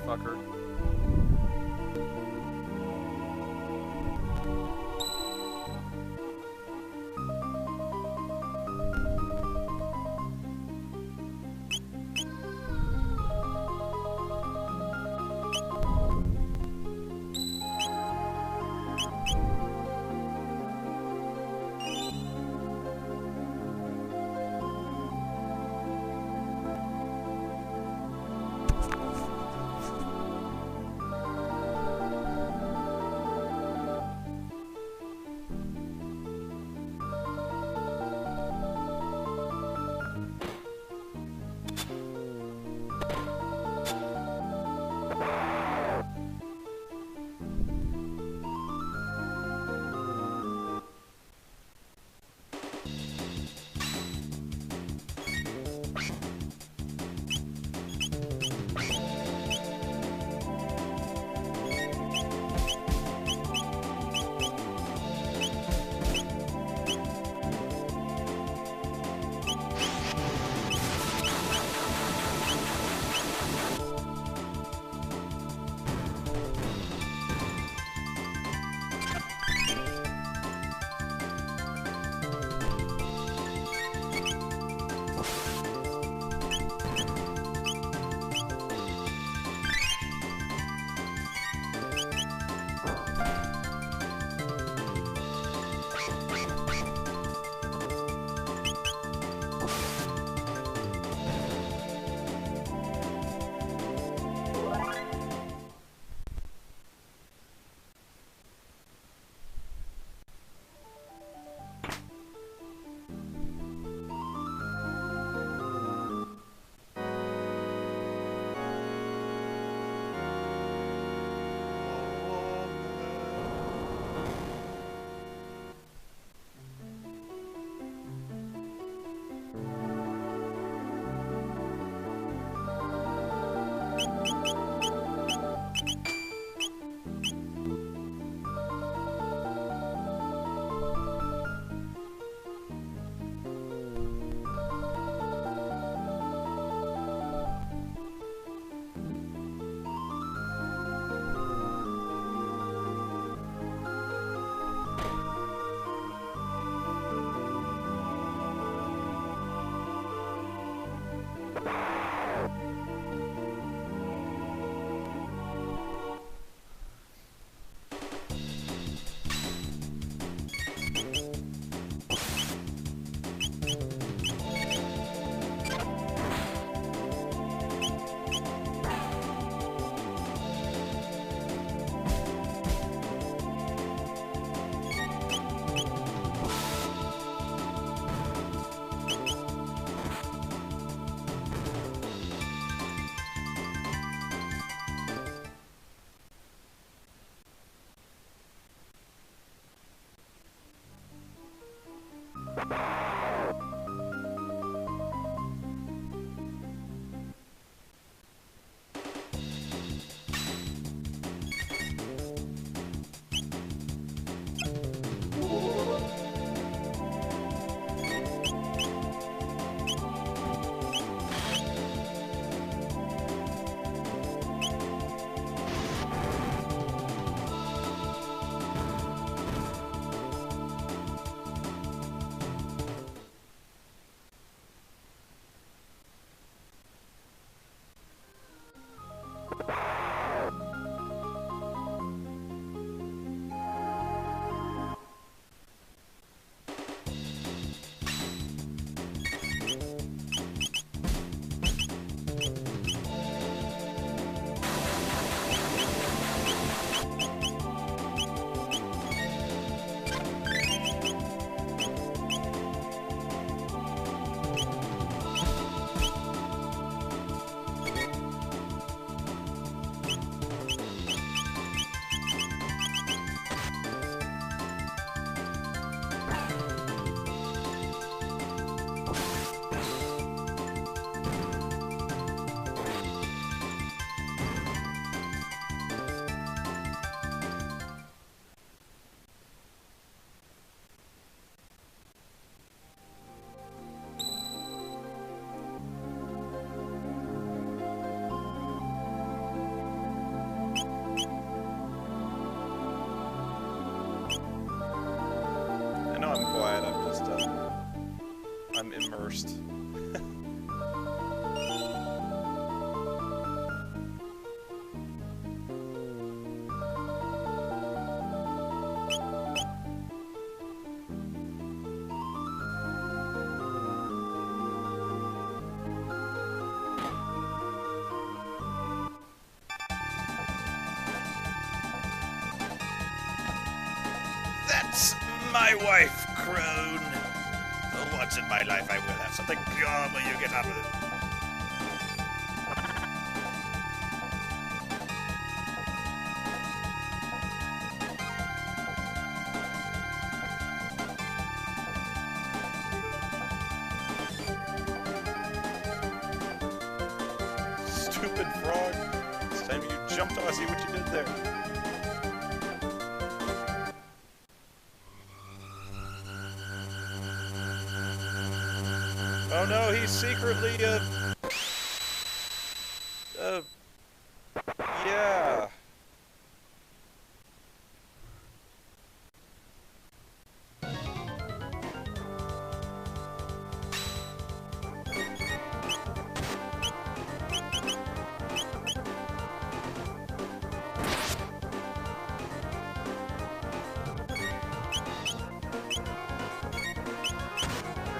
motherfucker. now I'm quiet. I'm just, I'm immersed. That's my wife, Crone. For once in my life, I will have something. God, will you get up with it? Stupid frog. It's time you jumped on. I see what you did there. Oh no, he's secretly, yeah.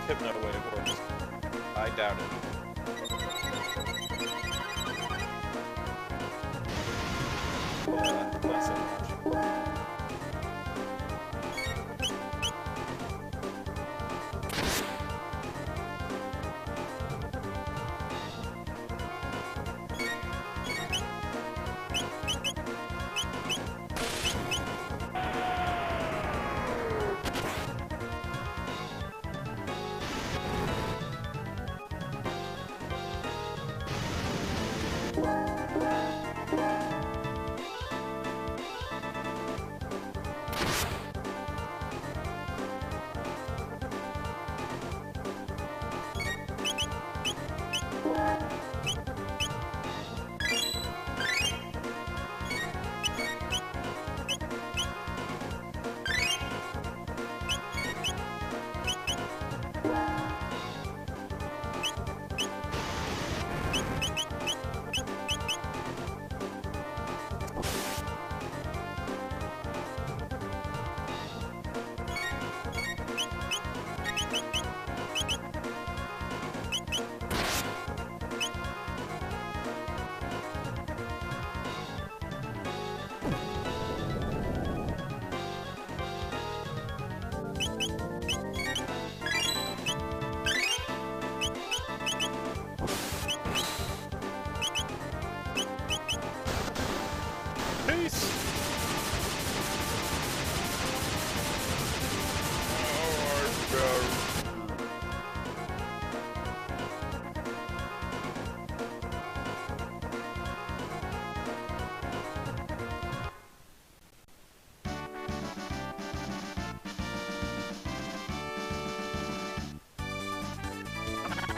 Hypno wave works. I doubt it. Yeah, not so much.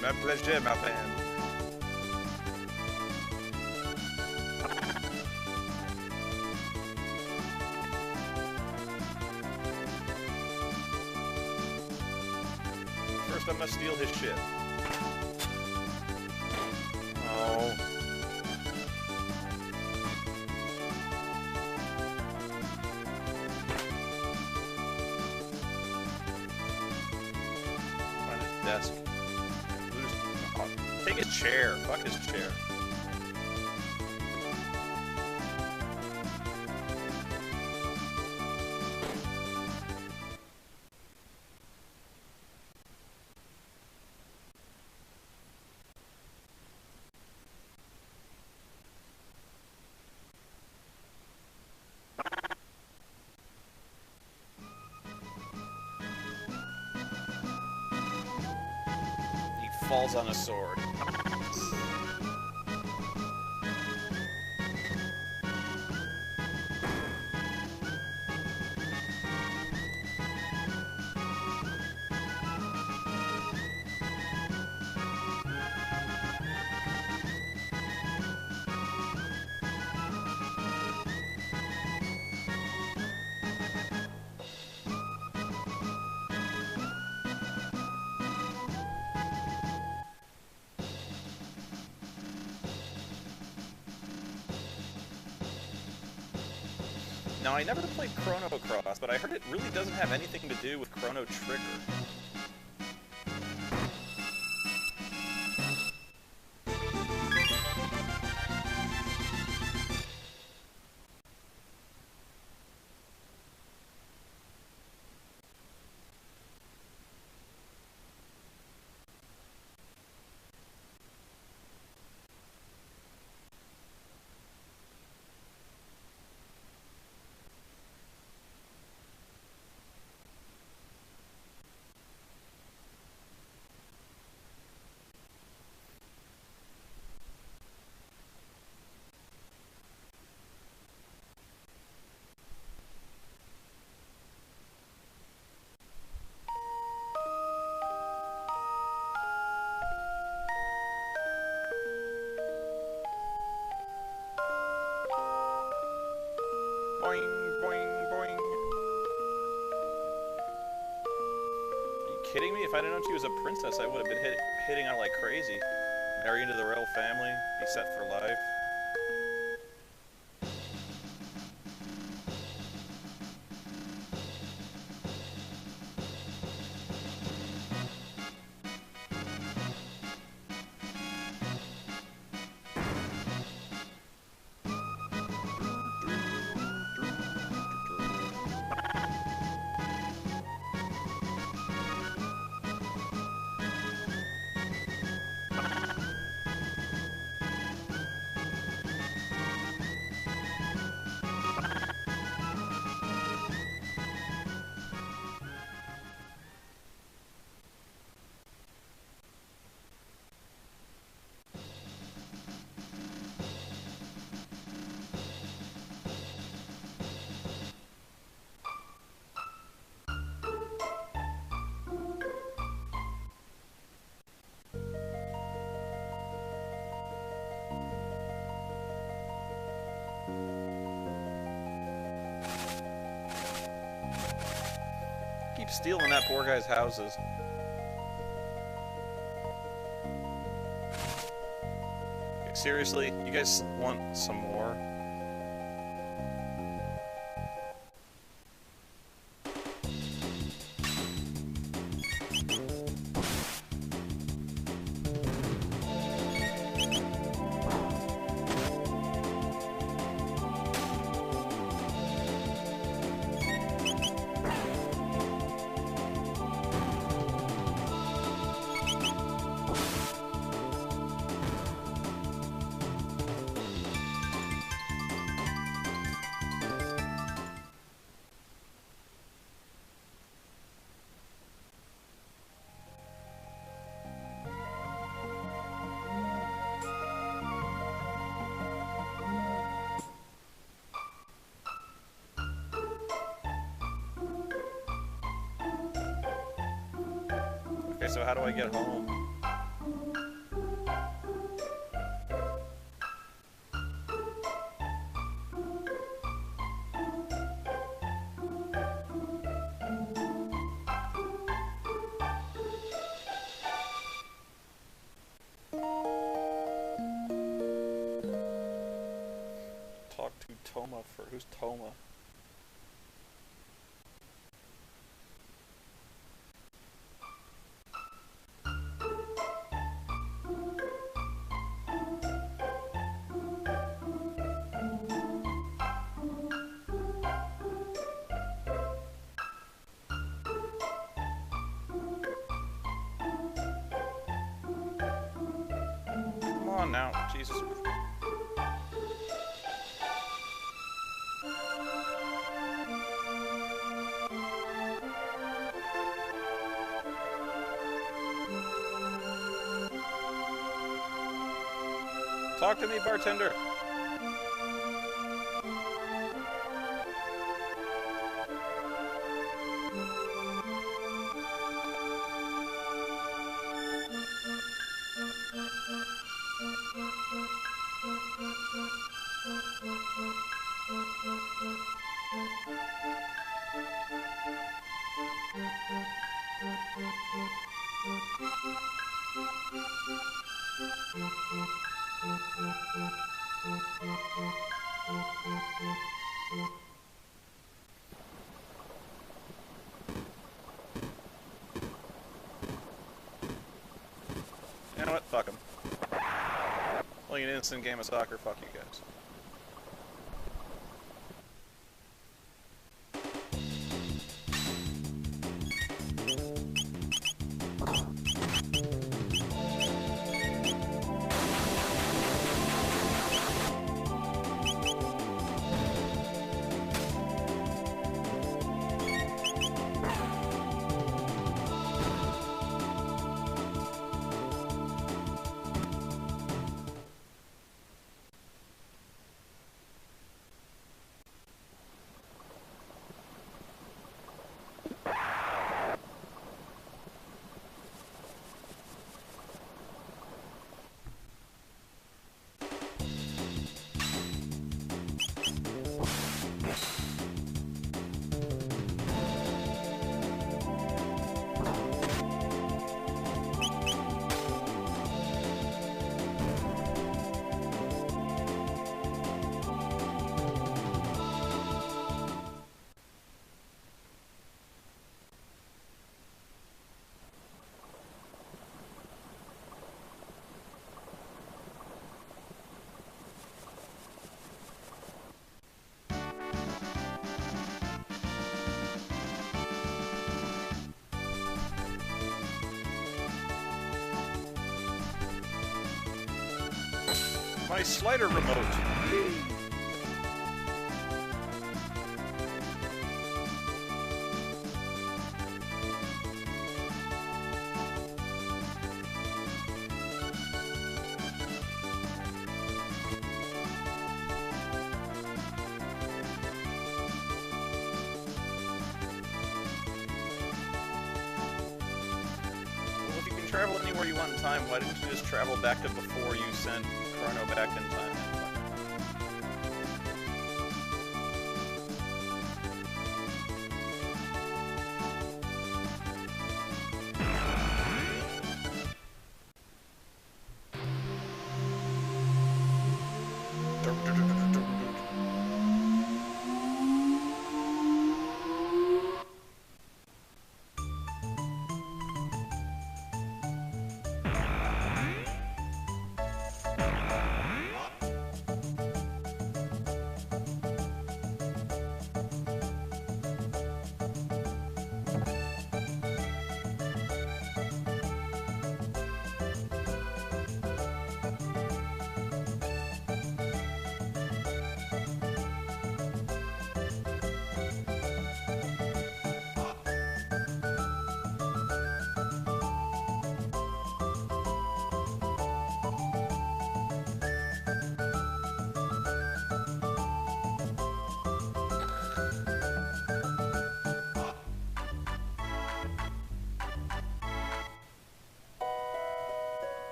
My pleasure, my man. First, I must steal his shit. Oh. Find his desk. Take his chair. Fuck his chair. He falls on a sword. Now, I never played Chrono Cross, but I heard it really doesn't have anything to do with Chrono Trigger. Boing, boing, boing. Are you kidding me? If I didn't know she was a princess, I would have been hitting on her like crazy. Marry into the royal family, be set for life. Keep stealing that poor guy's houses. Okay, seriously, you guys want some more? Okay, so how do I get home? Talk to Toma for who's Toma? Come on now, Jesus. Talk to me, bartender. instant game of soccer, fuck you guys. My slider remote. Well, if you can travel anywhere you want in time, why didn't you just travel back to before you sent Chrono back in time?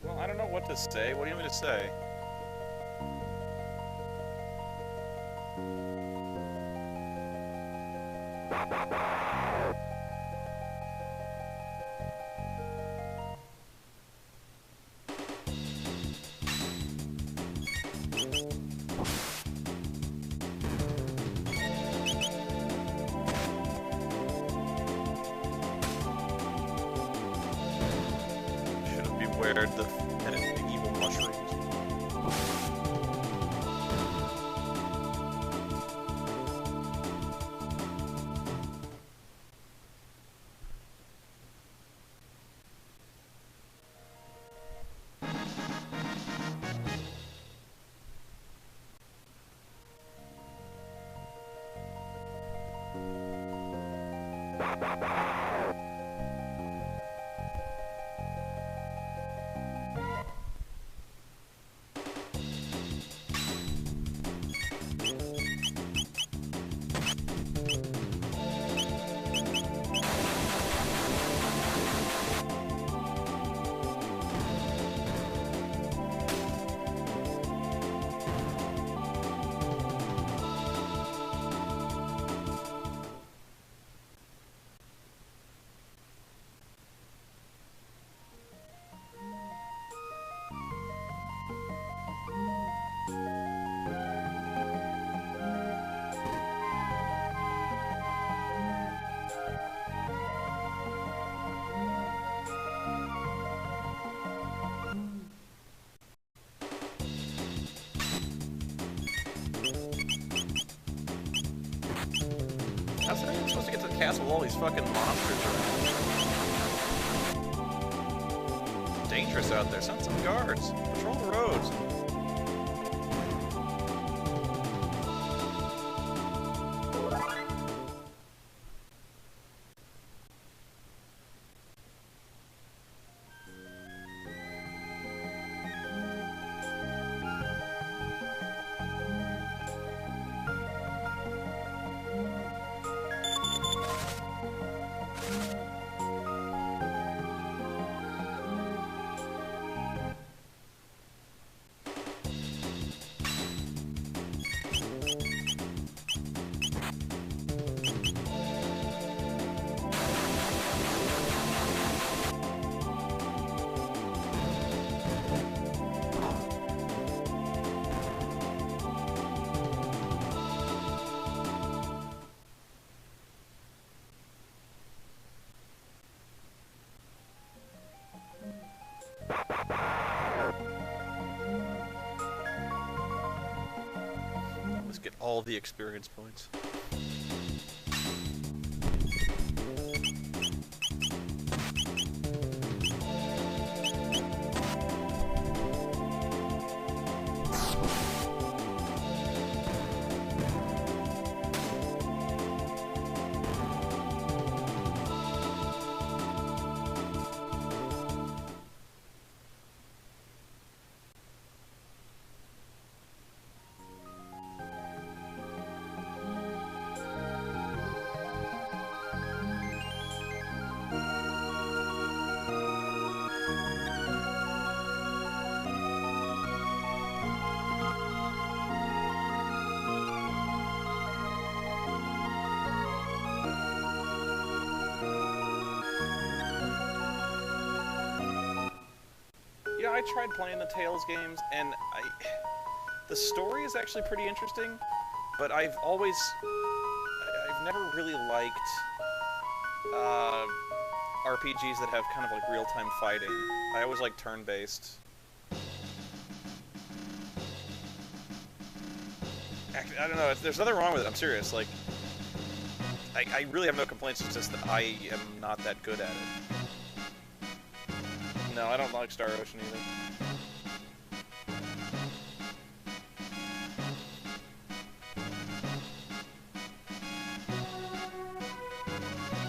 Well, I don't know what to say. What do you want me to say? Should have beware the evil mushrooms. supposed to get to the castle with all these fucking monsters around? It's dangerous out there. Send some guards. Patrol the roads. Let's get all the experience points. Yeah, I tried playing the Tales games, and the story is actually pretty interesting, but I've never really liked RPGs that have kind of like real-time fighting. I always like turn-based. I don't know, there's nothing wrong with it, I'm serious, like, I really have no complaints, it's just that I am not that good at it. No, I don't like Star Ocean either.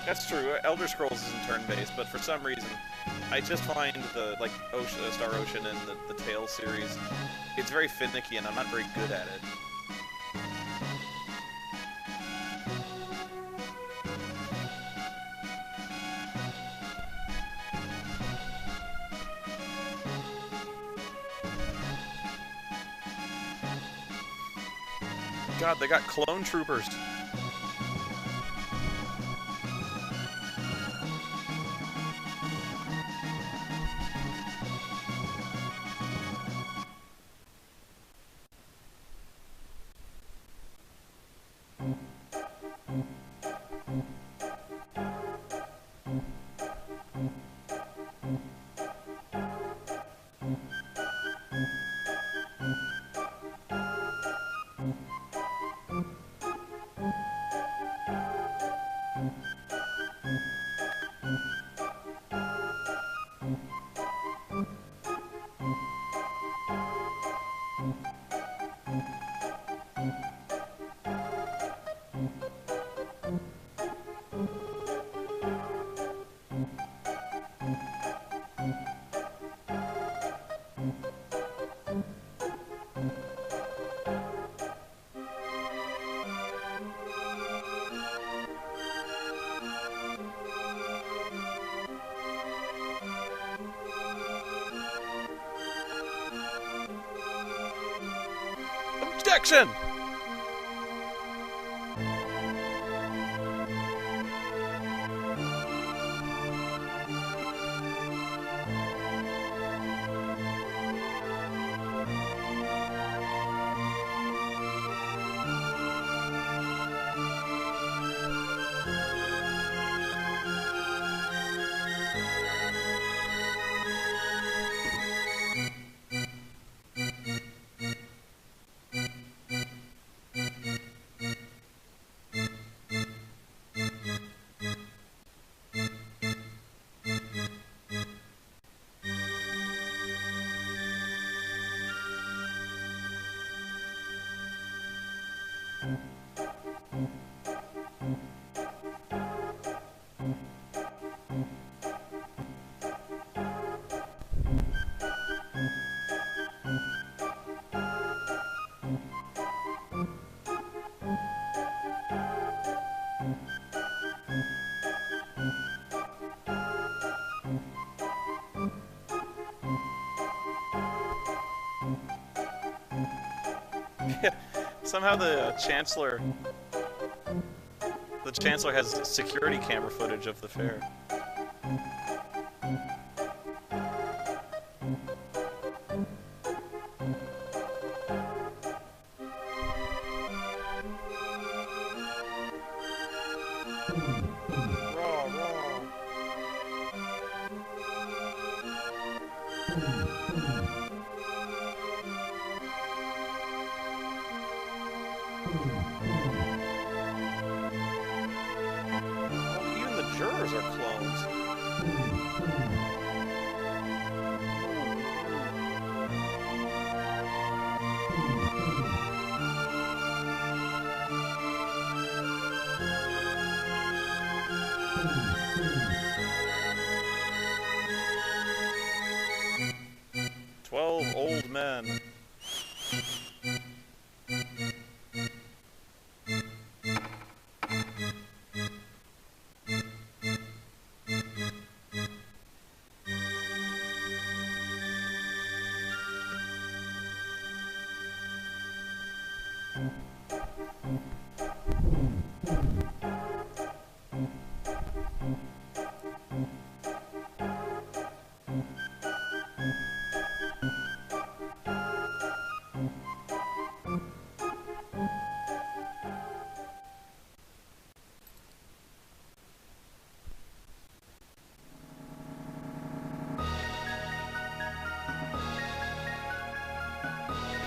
That's true. Elder Scrolls isn't turn-based, but for some reason, I just find the Star Ocean and the Tales series, it's very finicky, and I'm not very good at it. God, they got clone troopers. Objection! Somehow the Chancellor has security camera footage of the fair. Raw, raw. Even the jurors are clones. Old men.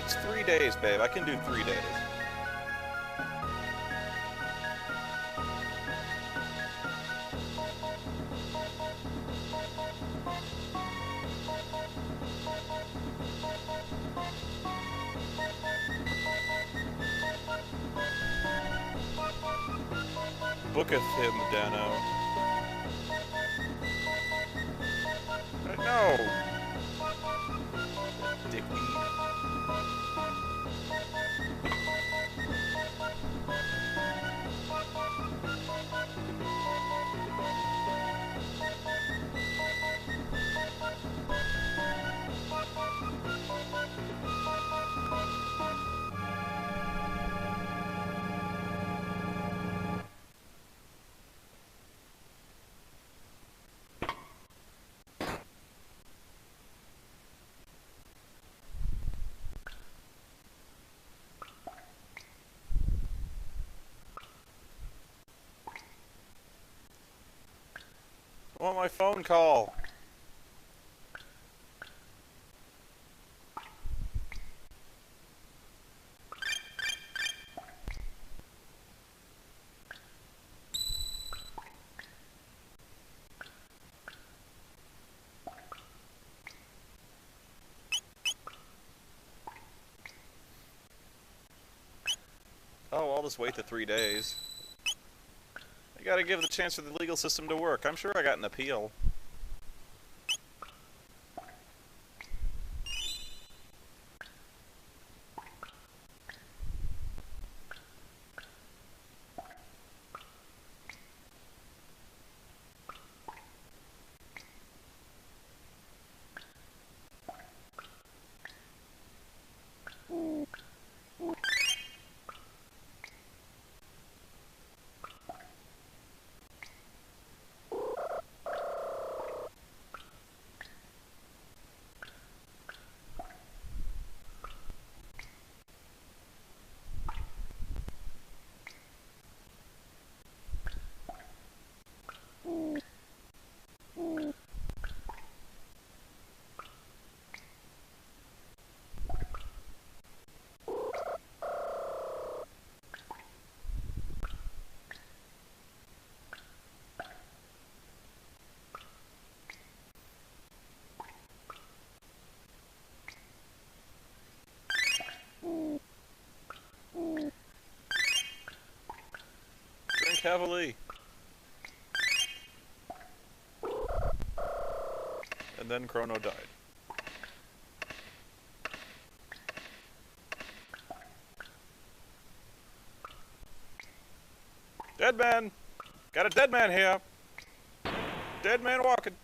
It's 3 days, babe. I can do 3 days. Booketh him, Dano. No! Dickweed. I want my phone call. Oh, I'll just wait the 3 days. You gotta give the chance for the legal system to work. I'm sure I got an appeal. Drink heavily. And then Chrono died. Dead man! Got a dead man here! Dead man walking!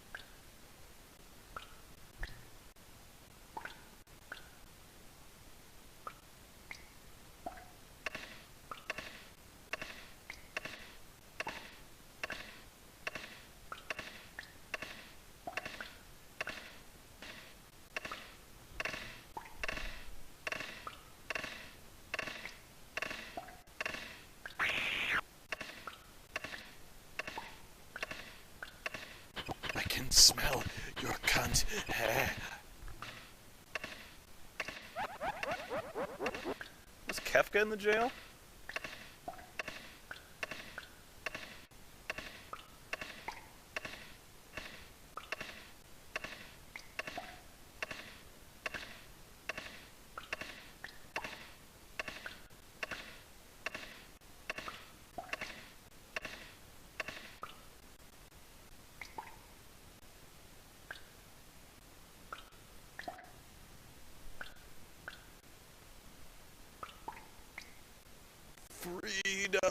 smell your cunt hair. Was Kefka in the jail? Freedom!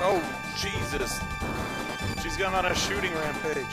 Oh, Jesus. She's gone on a shooting rampage.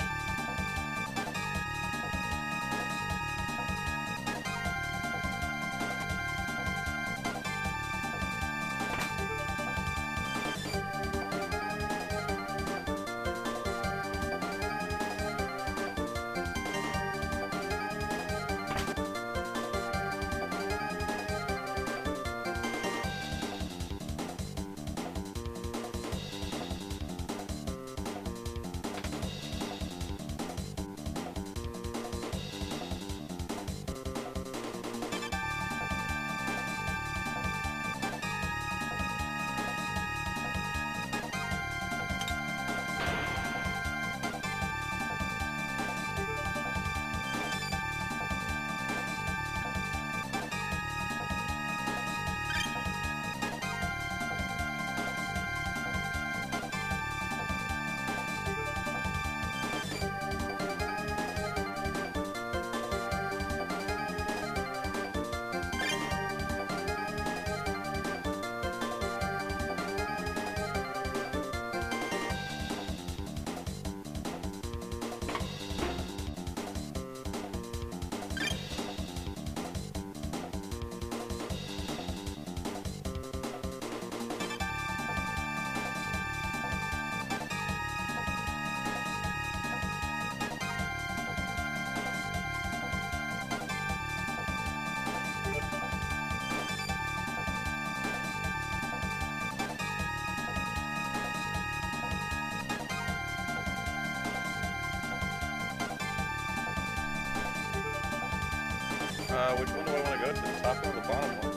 Which one do I want to go to? The top one or the bottom one?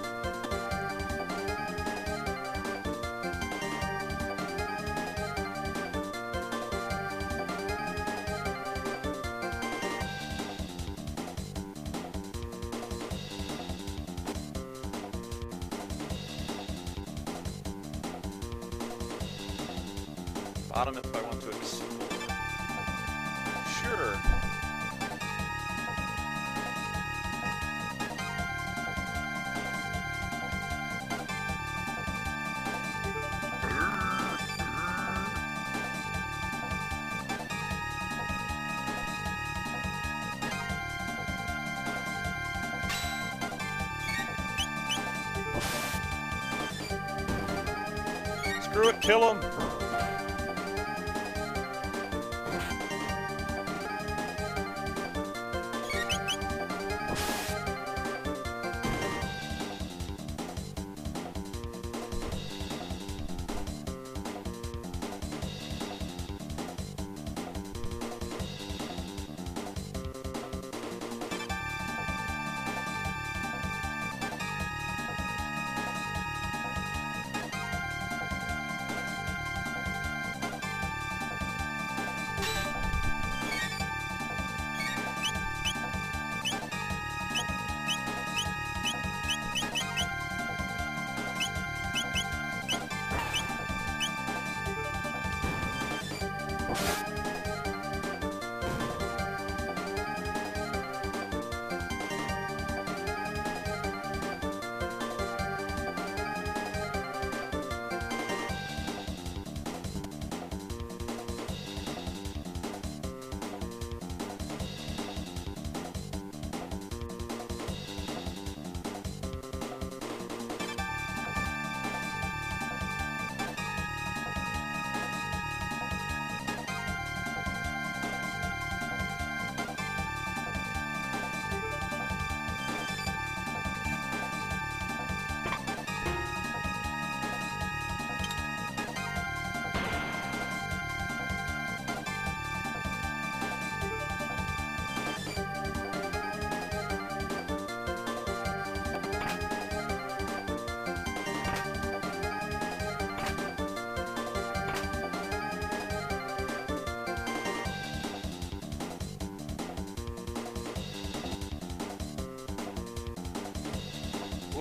Bottom if I want to explore. Sure. Screw it, kill him!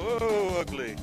Whoa, ugly.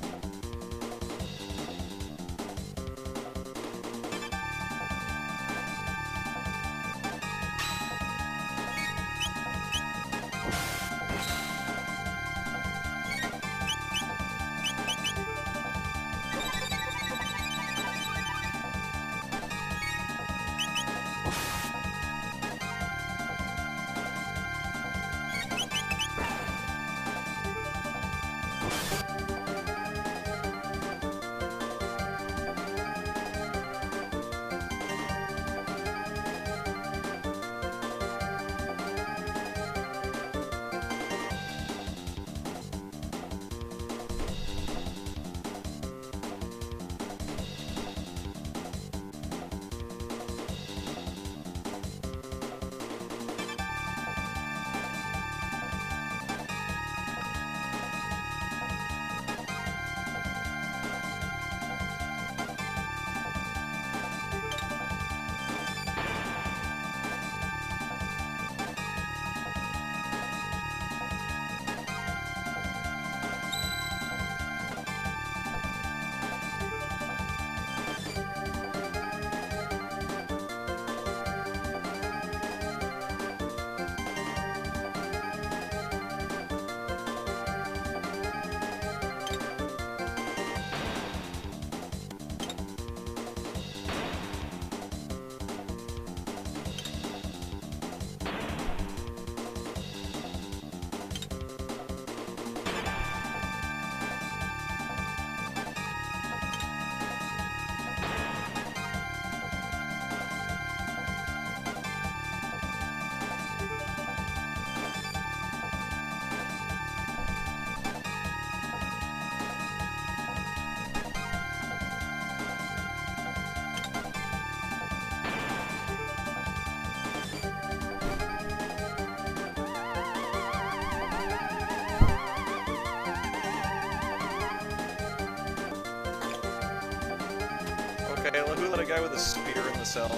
Okay, who let a guy with a spear in the cell?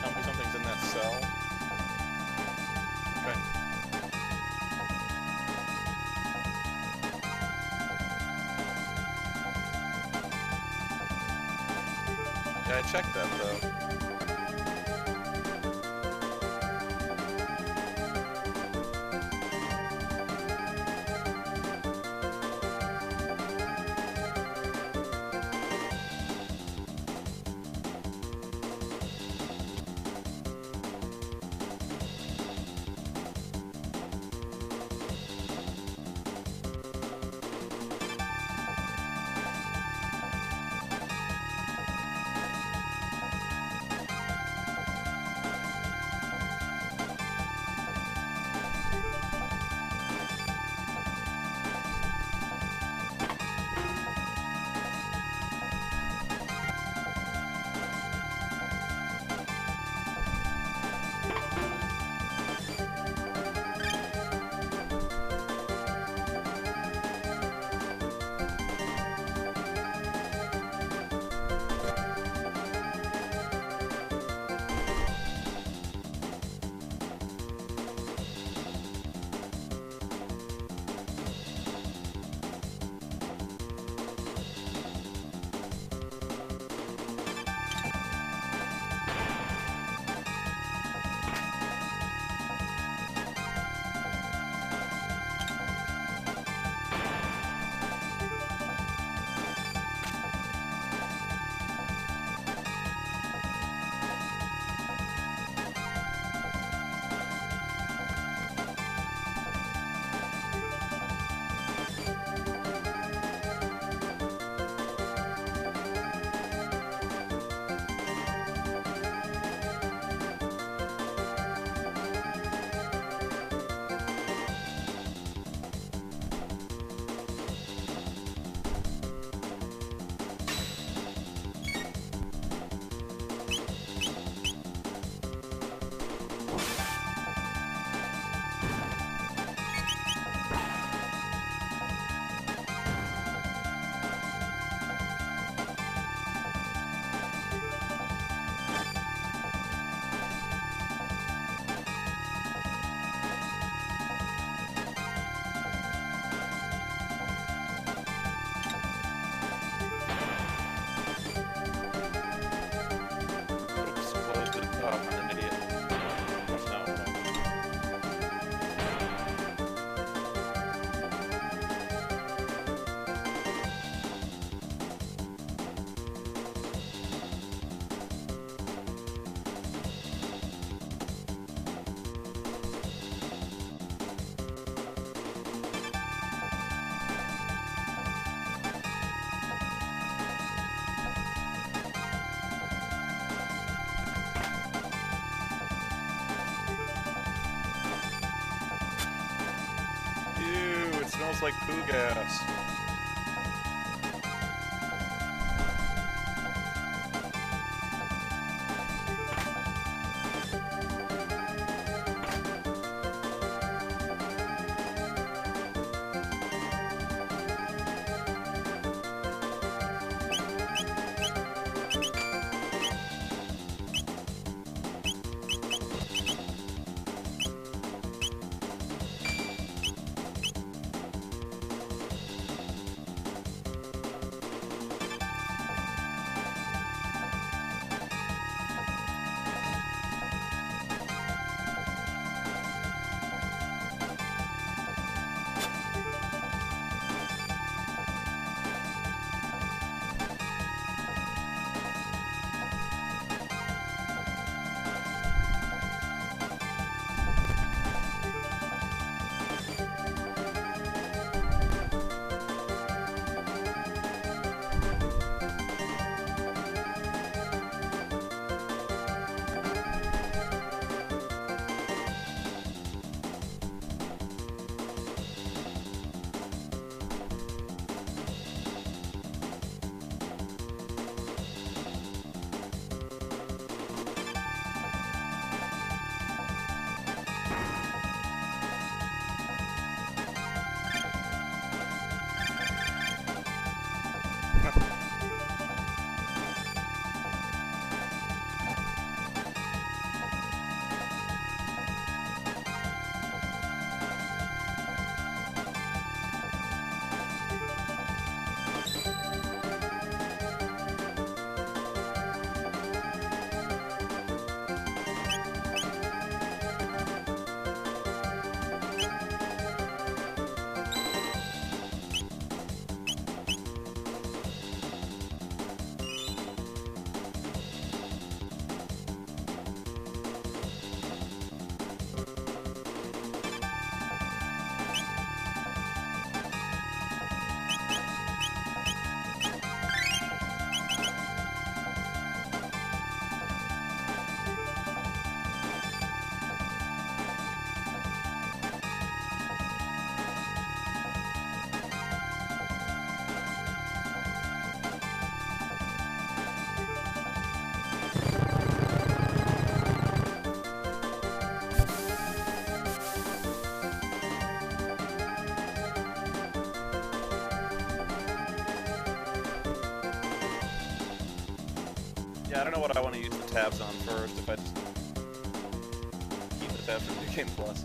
Tell me something's in that cell. Okay. Yeah, I checked that though. tastes like poo gas. Yeah, I don't know what I want to use the tabs on first, if I just keep the tabs for New Game Plus.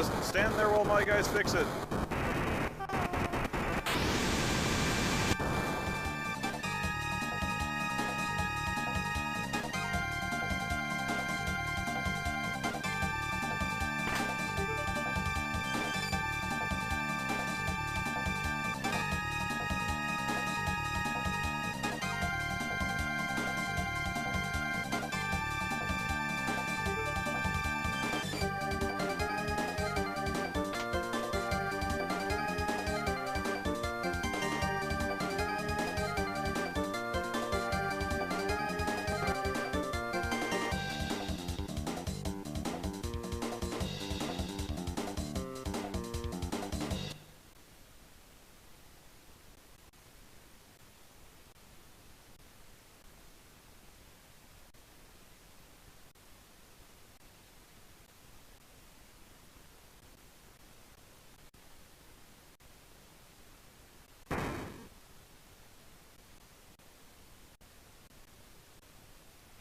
Just stand there while my guys fix it.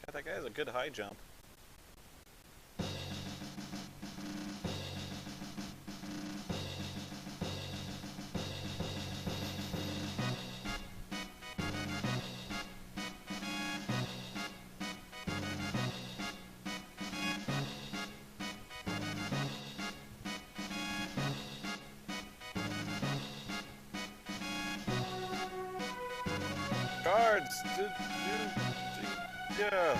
God, that guy has a good high jump. Guards! Yeah.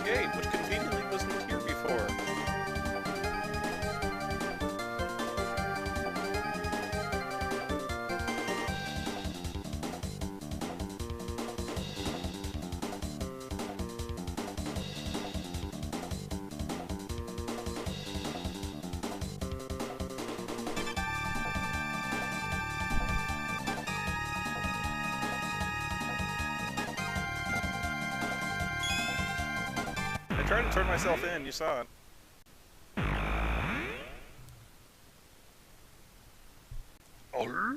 Gate, which conveniently wasn't here before. I tried to turn myself in, you saw it. Oh.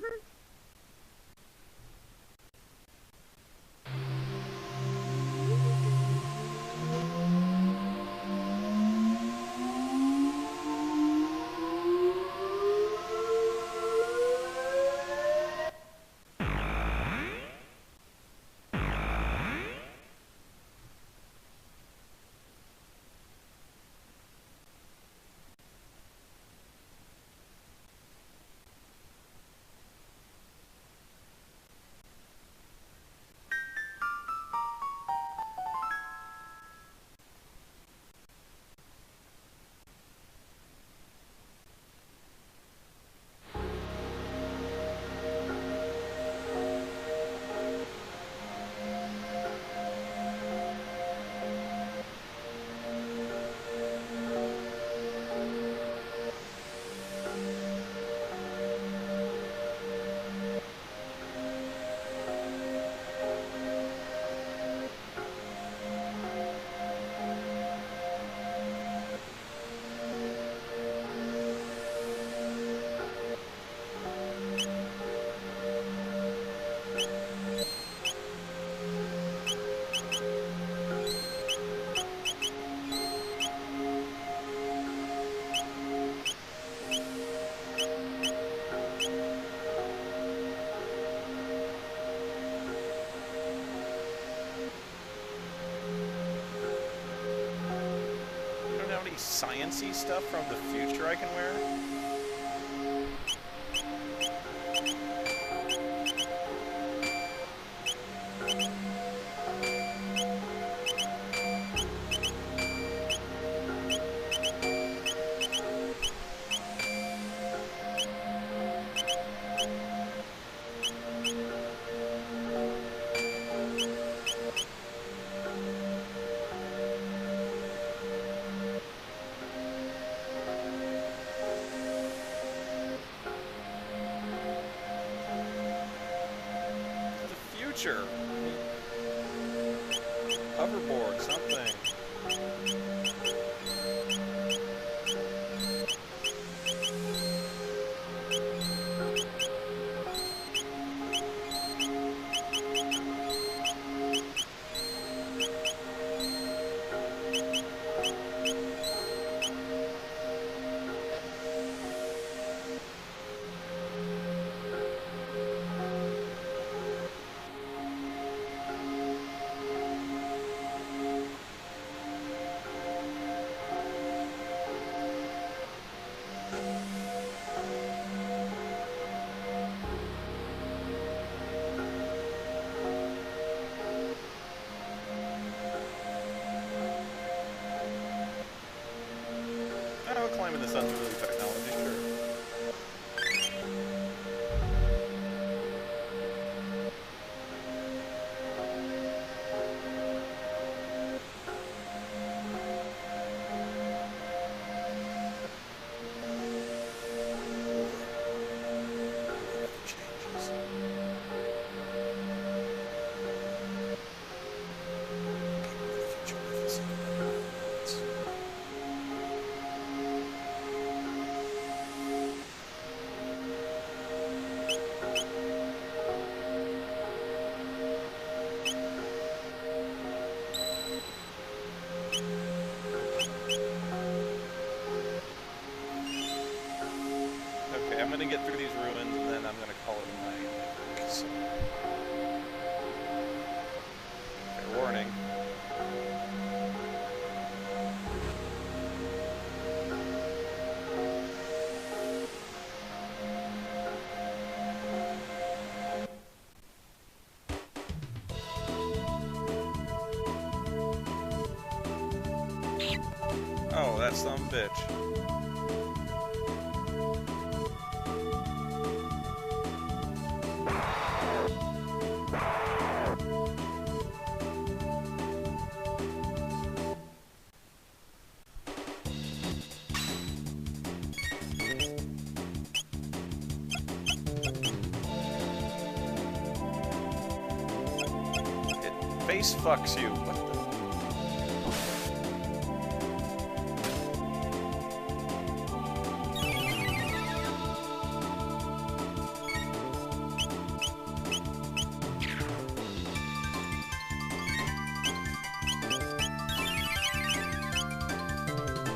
Science-y stuff from the future I can wear? Stitcher. Hoverboard, something. Oh, climbing the sun's really technology, sure. Okay, I'm gonna get through these ruins and then I'm gonna call it a night. So. Fair warning. Oh, that some bitch. It face fucks you. What the?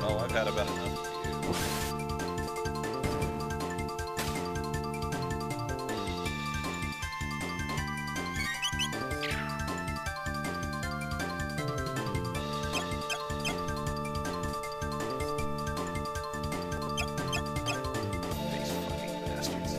Oh, I've had about enough of you. These fucking bastards.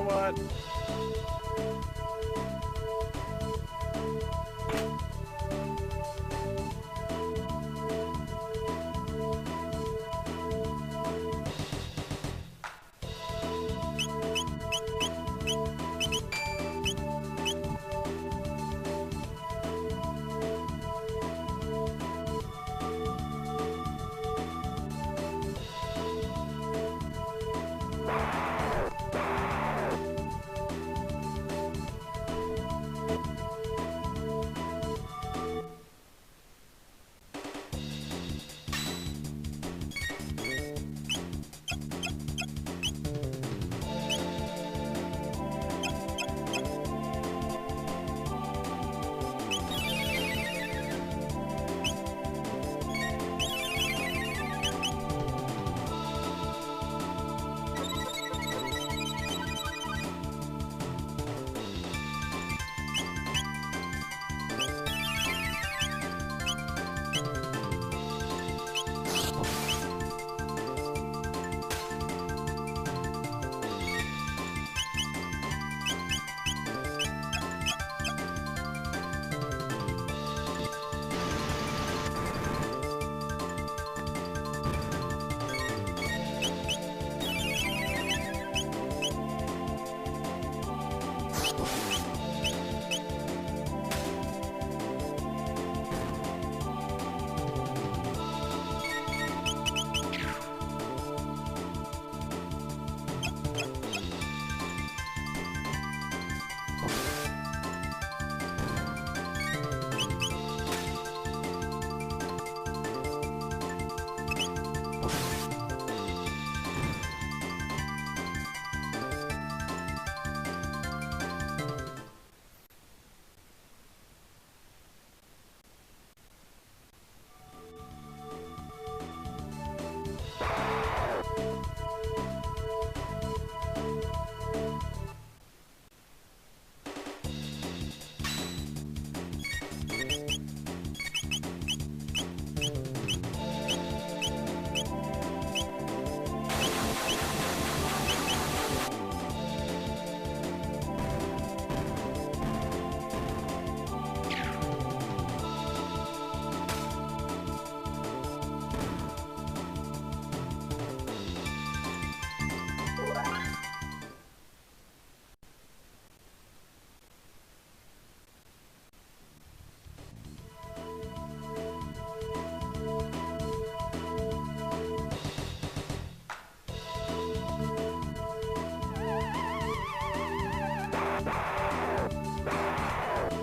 what?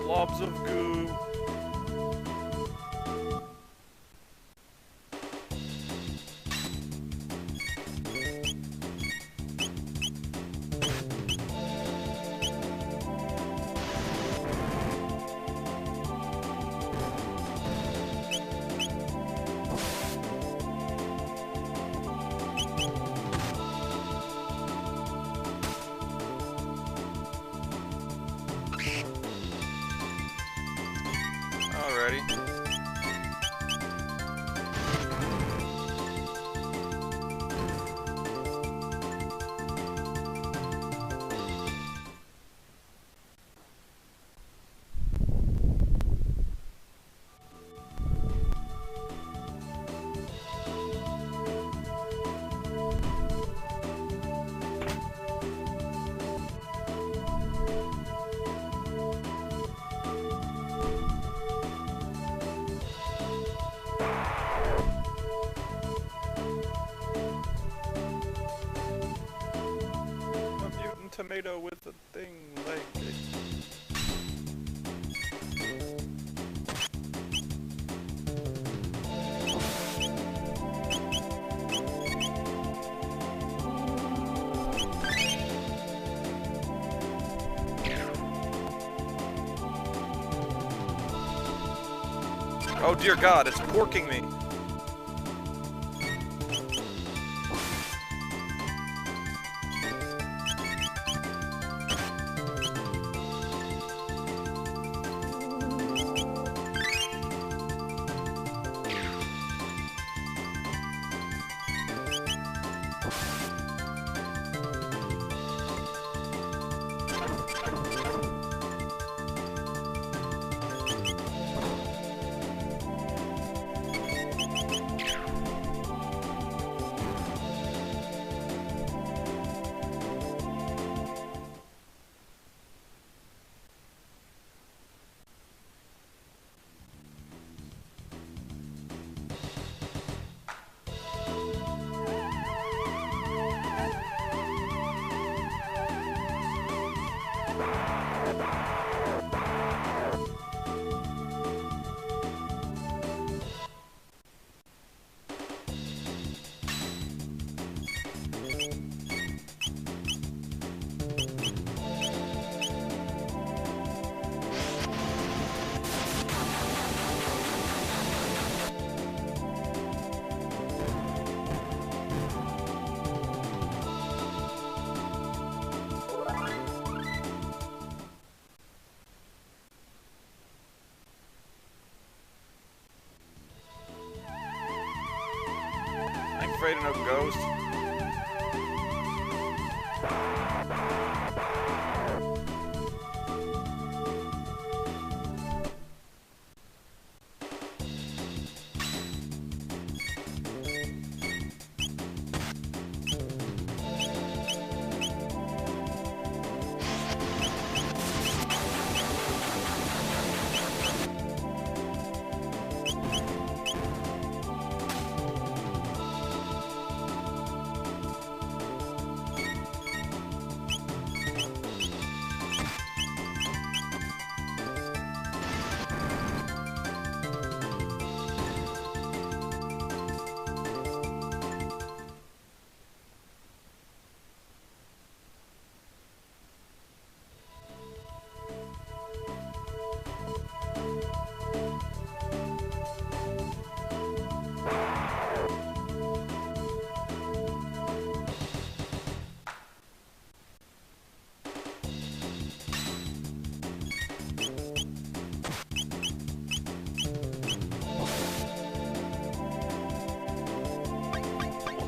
Blobs of goo. Alrighty. Tomato with a thing like it. Oh dear God, it's porking me. afraid of no ghost.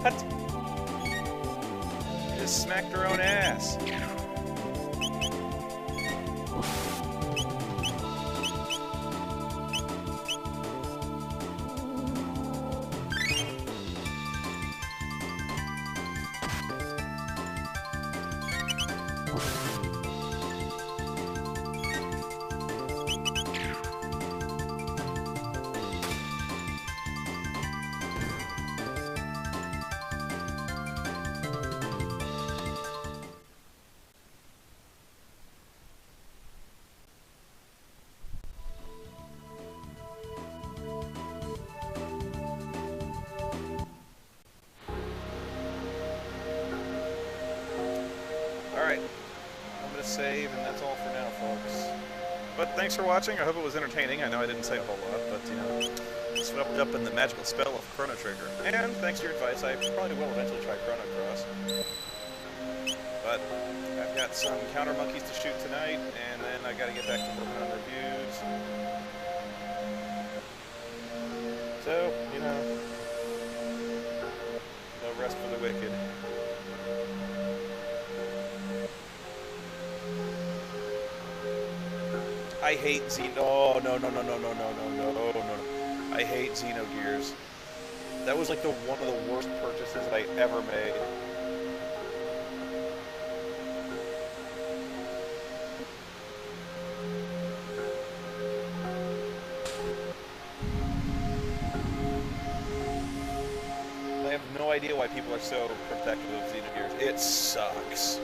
What? Just smacked her own ass. Alright, I'm going to save, and that's all for now, folks. But thanks for watching. I hope it was entertaining. I know I didn't say a whole lot, but, you know, swept up in the magical spell of Chrono Trigger. And thanks to your advice, I probably will eventually try Chrono Cross. But I've got some counter monkeys to shoot tonight, and then I got to get back to working on reviews. So, you know, no rest for the wicked. I hate Xeno. Oh, no. I hate Xenogears. That was like one of the worst purchases I ever made. I have no idea why people are so protective of Xenogears. It sucks.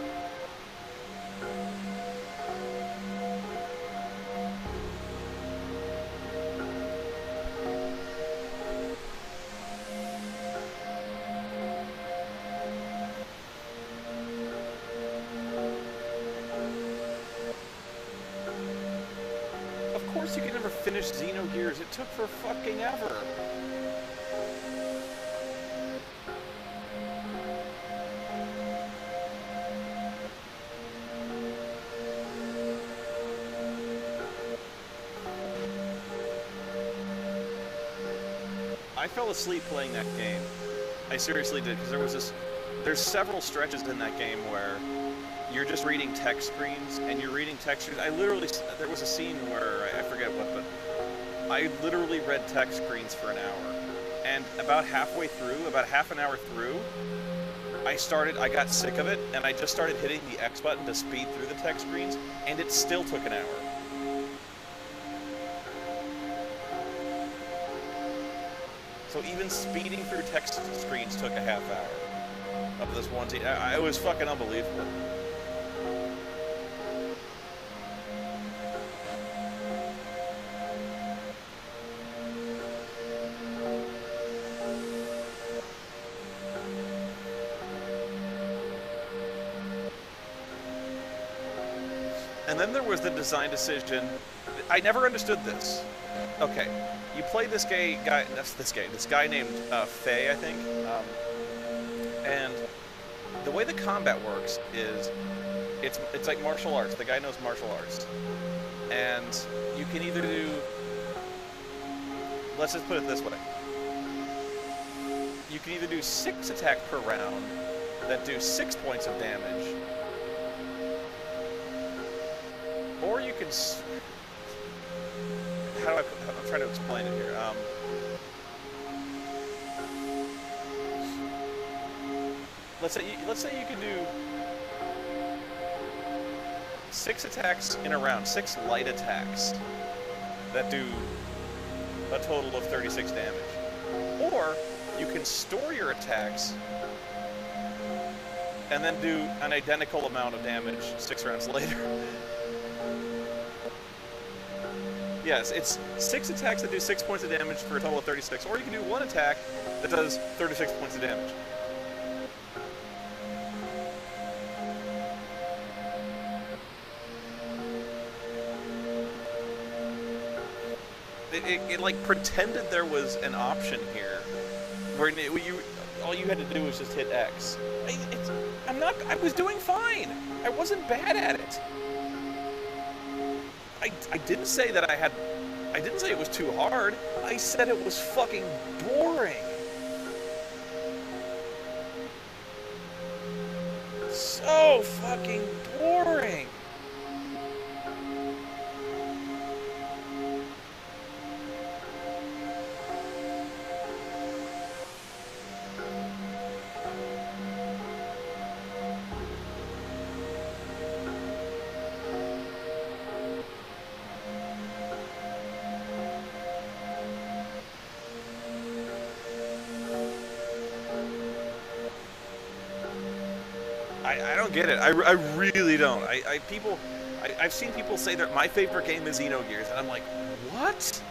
Of course you can never finish Xenogears. It took for fucking ever. I fell asleep playing that game. I seriously did, because there's several stretches in that game where you're just reading text screens, and you're reading text screens. There was a scene where, I forget what, but I literally read text screens for an hour. And about halfway through, about half an hour through, I got sick of it, and I just started hitting the X button to speed through the text screens, and it still took an hour. So even speeding through text screens took a half hour of this one scene. It was fucking unbelievable. And then there was the design decision. I never understood this. Okay, you play this guy named Faye, I think, and the way the combat works is it's like martial arts. The guy knows martial arts, and you can either do. Let's just put it this way. you can either do 6 attacks per round that do 6 points of damage, or you can... I'm trying to explain it here. Let's say you can do 6 attacks in a round, 6 light attacks that do a total of 36 damage. Or you can store your attacks and then do an identical amount of damage 6 rounds later. Yes, it's 6 attacks that do 6 points of damage for a total of 36, or you can do 1 attack that does 36 points of damage. It like pretended there was an option here where all you had to do was just hit X. I was doing fine. I wasn't bad at it. I didn't say that I didn't say it was too hard. I said it was fucking boring. So fucking boring. I don't get it. I really don't. I've seen people say that my favorite game is Xenogears, and I'm like, what?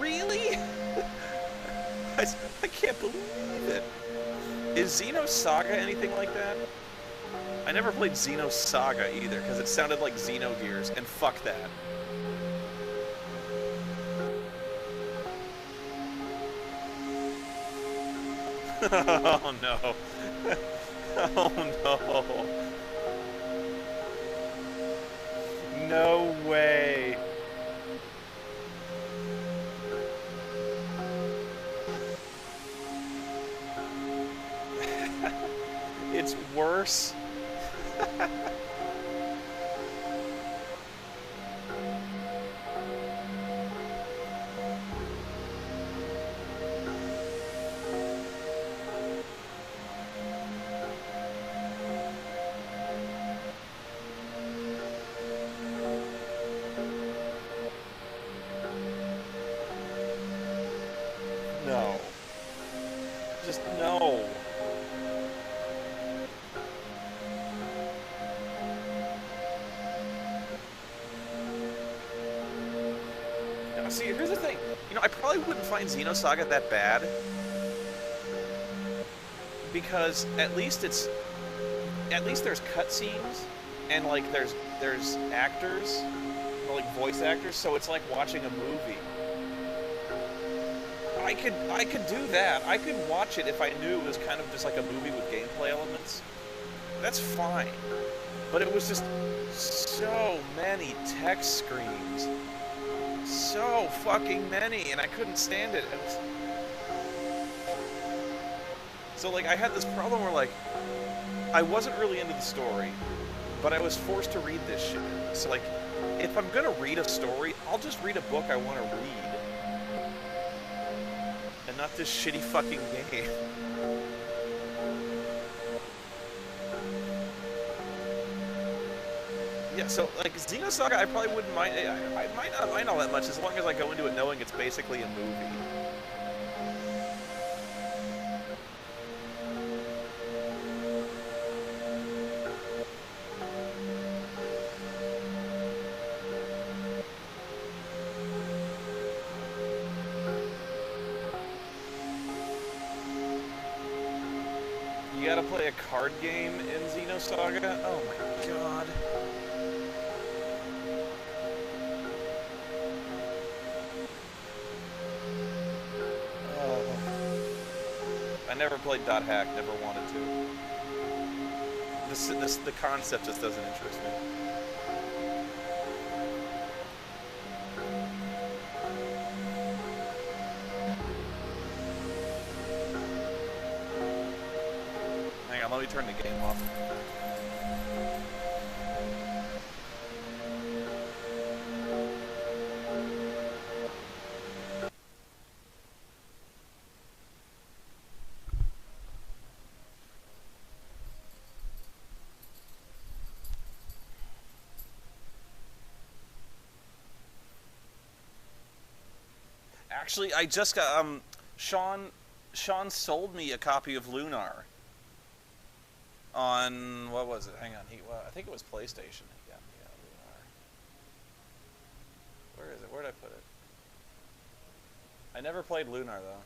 Really? I can't believe it. Is Xenosaga anything like that? I never played Xenosaga either, because it sounded like Xenogears, and fuck that. Oh no. Oh no. No way. It's worse. No. Just no. Now, see, here's the thing. You know, I probably wouldn't find Xenosaga that bad, because at least there's cutscenes, and like there's actors, like voice actors, so it's like watching a movie. I could do that. I could watch it if I knew it was kind of just like a movie with gameplay elements. That's fine. But it was just so many text screens. So fucking many, and I couldn't stand it. So like I had this problem where like I wasn't really into the story, but I was forced to read this shit. So like if I'm gonna read a story, I'll just read a book I want to read. And not this shitty fucking game. Yeah, so like Xenosaga, I probably wouldn't mind. I might not mind all that much as long as I go into it knowing it's basically a movie. You gotta play a card game in Xenosaga? Oh my god. I never played .hack, never wanted to. The concept just doesn't interest me. Somebody turned the game off. Actually, I just got Sean sold me a copy of Lunar on what was it? Hang on, I think it was PlayStation. Yeah, Lunar. Where is it? Where did I put it? I never played Lunar though.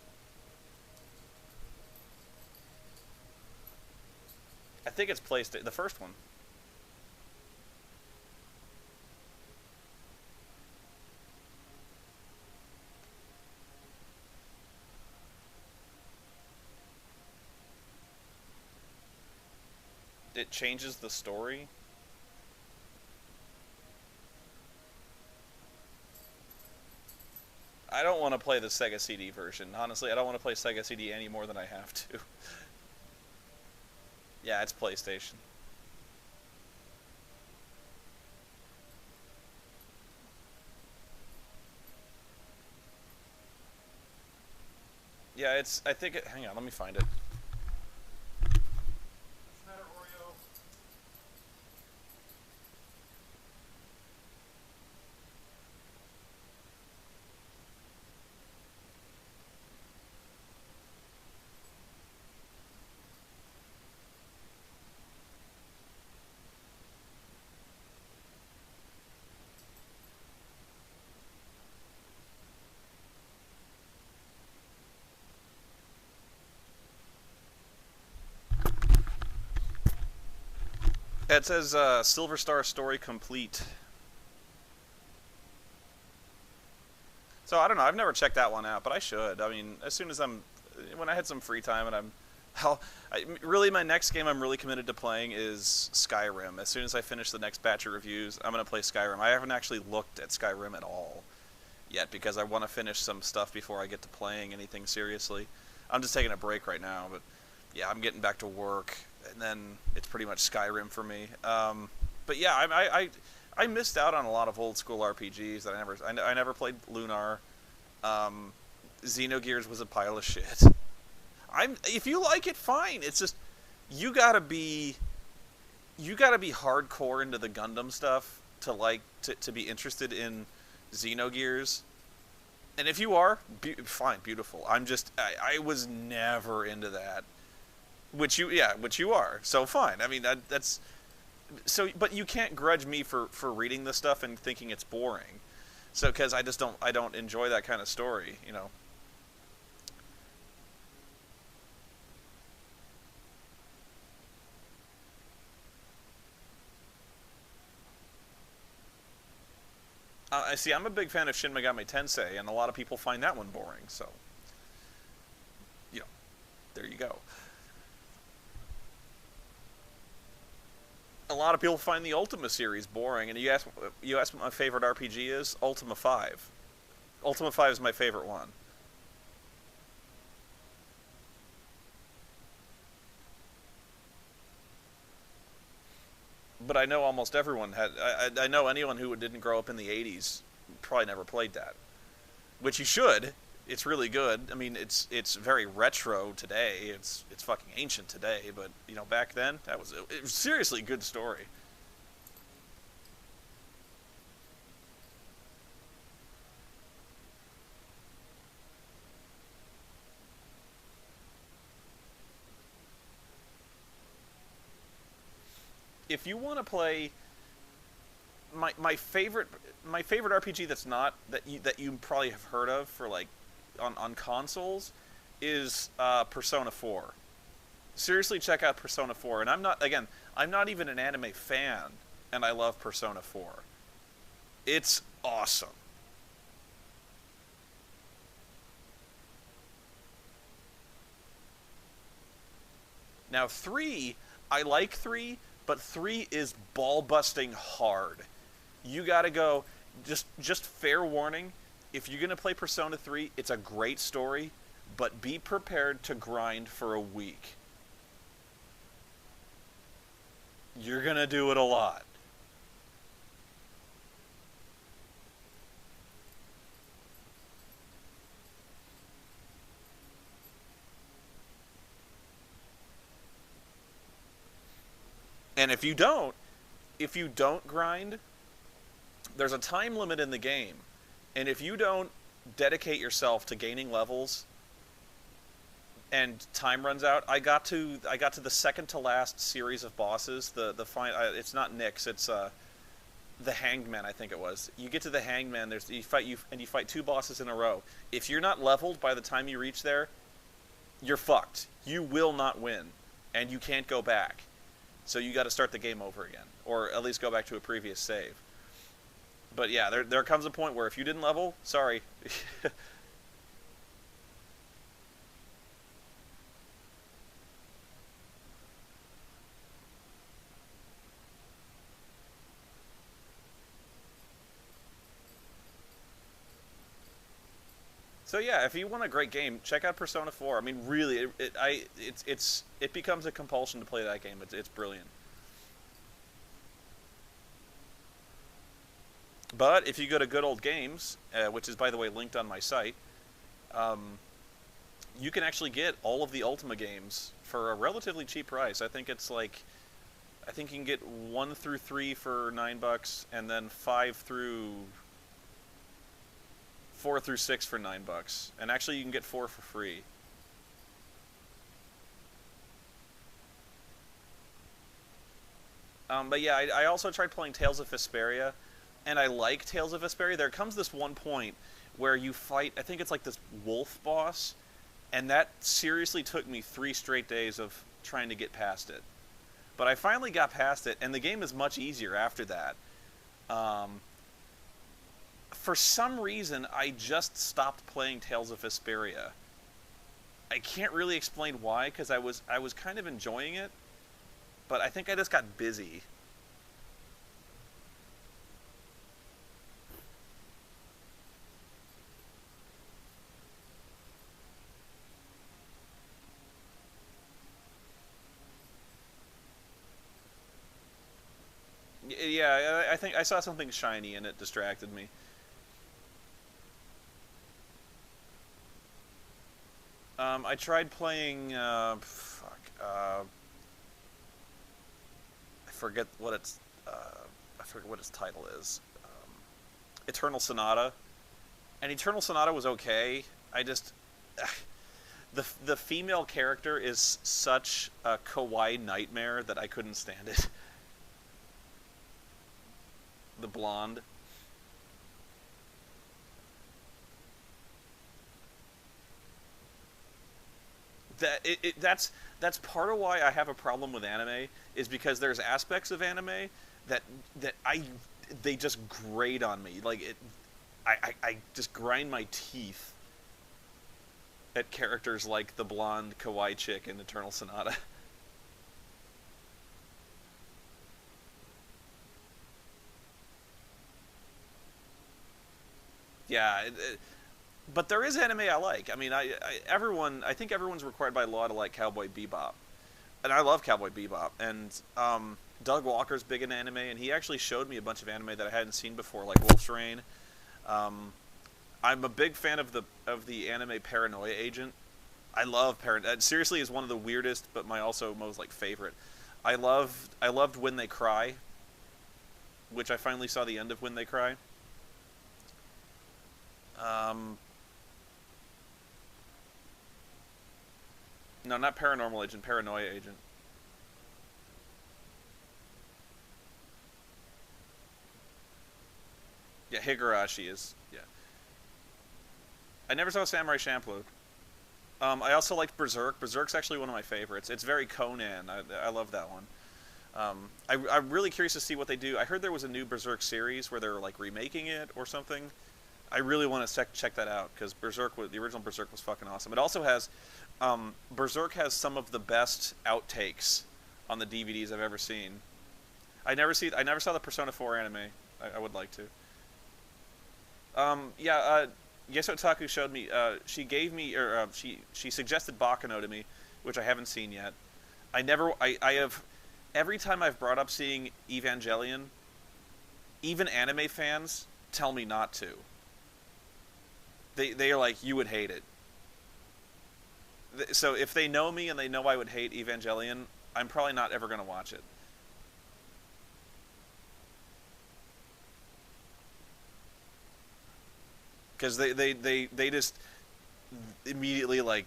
I think it's PlayStation, the first one. It changes the story. I don't want to play the Sega CD version. Honestly, I don't want to play Sega CD any more than I have to. Yeah, it's PlayStation. Yeah, it's, I think it, hang on, let me find it. It says Silver Star story complete. So I don't know. I've never checked that one out, but I should. I mean, as soon as when I had some free time and really my next game I'm really committed to playing is Skyrim. As soon as I finish the next batch of reviews, I'm gonna play Skyrim. I haven't actually looked at Skyrim at all yet because I want to finish some stuff before I get to playing anything seriously. I'm just taking a break right now, but yeah, I'm getting back to work, and then it's pretty much Skyrim for me. But yeah, I missed out on a lot of old school RPGs that I never played Lunar. Xenogears was a pile of shit. If you like it, fine. It's just you gotta be hardcore into the Gundam stuff to be interested in Xenogears. And if you are, fine, beautiful. I was never into that. Which you are. So fine. I mean, that's so. But you can't grudge me for reading this stuff and thinking it's boring. So because I don't enjoy that kind of story, you know. I see. I'm a big fan of Shin Megami Tensei, and a lot of people find that one boring. So, you know, there you go. A lot of people find the Ultima series boring, and you ask what my favorite RPG is? Ultima 5. Ultima 5 is my favorite one. But I know almost everyone had. I know anyone who didn't grow up in the '80s probably never played that, which you should. It's really good. I mean, it's very retro today. It's fucking ancient today, but you know, back then it was seriously good story. If you want to play my favorite RPG that's not that you probably have heard of for like on consoles is Persona 4. Seriously, check out Persona 4. And I'm not even an anime fan, and I love Persona 4. It's awesome. Now 3, I like 3, but 3 is ball-busting hard. You gotta go, just fair warning, if you're gonna play Persona 3, it's a great story, but be prepared to grind for a week. You're gonna do it a lot. And if you don't grind, there's a time limit in the game. And if you don't dedicate yourself to gaining levels and time runs out, I got to the second to last series of bosses. It's not Nyx, it's the Hanged Man, I think it was. You get to the Hanged Man, you fight two bosses in a row. If you're not leveled by the time you reach there, you're fucked. You will not win, and you can't go back. So you got to start the game over again, or at least go back to a previous save. But yeah, there comes a point where if you didn't level, sorry. So yeah, if you want a great game, check out Persona 4. I mean, really, it becomes a compulsion to play that game. It's brilliant. But if you go to Good Old Games, which is by the way linked on my site, um, you can actually get all of the Ultima games for a relatively cheap price. I think you can get 1 through 3 for $9, and then 4 through 6 for $9, and actually you can get 4 for free. But yeah, I also tried playing Tales of Vesperia, and I like Tales of Vesperia. There comes this one point where you fight, I think it's like this wolf boss, and that seriously took me 3 straight days of trying to get past it. But I finally got past it, and the game is much easier after that. Um, for some reason, I just stopped playing Tales of Vesperia. I can't really explain why, because I was kind of enjoying it, but I think I just got busy. Yeah, I think I saw something shiny and it distracted me. I tried playing, I forget what I forget what its title is. Eternal Sonata, and Eternal Sonata was okay. I just, the female character is such a kawaii nightmare that I couldn't stand it. The blonde. That's part of why I have a problem with anime, is because there's aspects of anime that that I they just grate on me. Like I just grind my teeth at characters like the blonde kawaii chick in Eternal Sonata. Yeah, but there is anime I like. I mean, I think everyone's required by law to like Cowboy Bebop, and I love Cowboy Bebop. And Doug Walker's big in anime, and he actually showed me a bunch of anime that I hadn't seen before, like Wolf's Rain. Um, I'm a big fan of the anime Paranoia Agent. I love Paranoia. Seriously, is one of the weirdest, but my also most like favorite. I loved When They Cry, which I finally saw the end of When They Cry. Um, no, not Paranormal Agent, Paranoia Agent. Yeah, Higurashi is. Yeah, I never saw Samurai Champloo. I also liked Berserk. Berserk's actually one of my favorites. It's very Conan. I love that one. I'm really curious to see what they do. I heard there was a new Berserk series where they're like remaking it or something. I really want to check that out because the original Berserk was fucking awesome. It also has Berserk has some of the best outtakes on the DVDs I've ever seen. I never saw the Persona 4 anime. I would like to. Yeah, Yeso Taku showed me. She gave me, or she suggested Bakano to me, which I haven't seen yet. I never. I have. every time I've brought up seeing Evangelion, even anime fans tell me not to. They are like, you would hate it. So if they know me and they know I would hate Evangelion, I'm probably not ever going to watch it. Because they just immediately, like,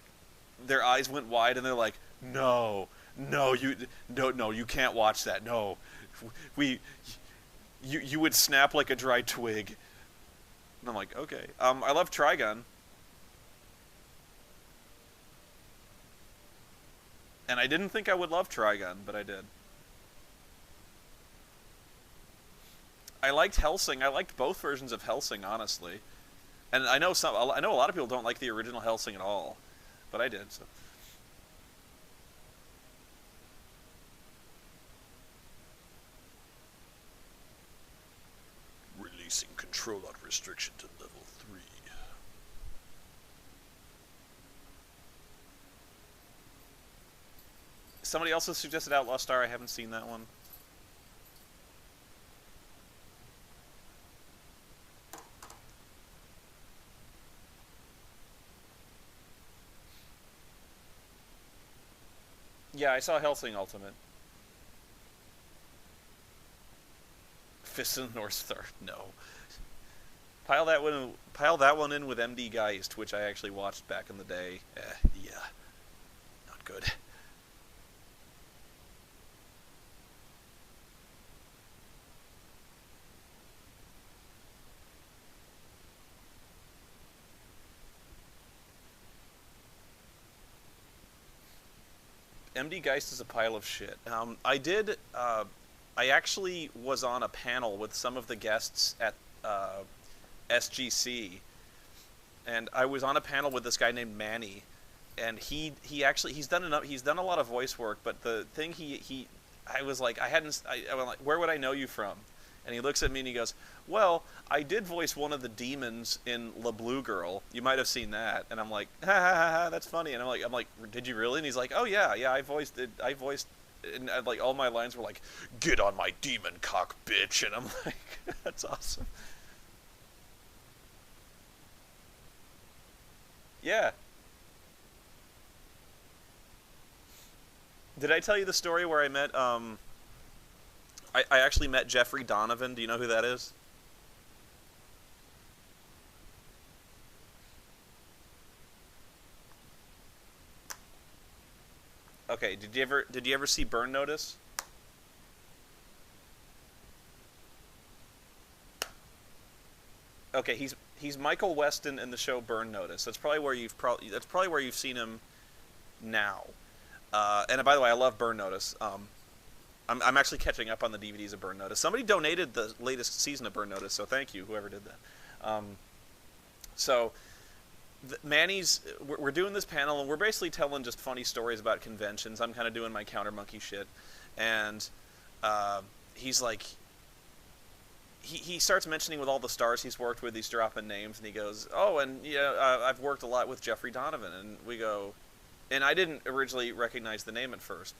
their eyes went wide and they're like, no, you can't watch that. No, you would snap like a dry twig. And I'm like, okay. I love Trigun. And I didn't think I would love Trigun, but I did. I liked Hellsing. I liked both versions of Hellsing, honestly. And I know a lot of people don't like the original Hellsing at all, but I did. So. Releasing control out restriction to level 3. Somebody else has suggested Outlaw Star. I haven't seen that one. Yeah, I saw Hellsing Ultimate. Fist of the North Star. No. Pile that one in with MD Geist, which I actually watched back in the day. Yeah. Not good. MD Geist is a pile of shit. I actually was on a panel with some of the guests at SGC, and I was on a panel with this guy named Manny, and he's done a lot of voice work, but the thing I was like, I went like, where would I know you from? And he looks at me and he goes, well, I did voice one of the demons in La Blue Girl. You might have seen that. And I'm like, ha ha ha, ha, that's funny. And I'm like, did you really? And he's like, oh yeah, I voiced it. And like all my lines were like, get on my demon cock, bitch. And I'm like, that's awesome. Yeah. Did I tell you the story where I met, I actually met Jeffrey Donovan. Do you know who that is? Okay, did you ever see Burn Notice? Okay, he's Michael Weston in the show Burn Notice. That's probably where you've seen him now. And by the way, I love Burn Notice. I'm actually catching up on the DVDs of Burn Notice. Somebody donated the latest season of Burn Notice, so thank you, whoever did that. Manny's, we're doing this panel, and we're basically telling just funny stories about conventions. I'm kind of doing my counter monkey shit, and he's like, he starts mentioning with all the stars he's worked with, he's dropping names, and he goes, oh, and yeah, I've worked a lot with Jeffrey Donovan, and we go, and I didn't originally recognize the name at first.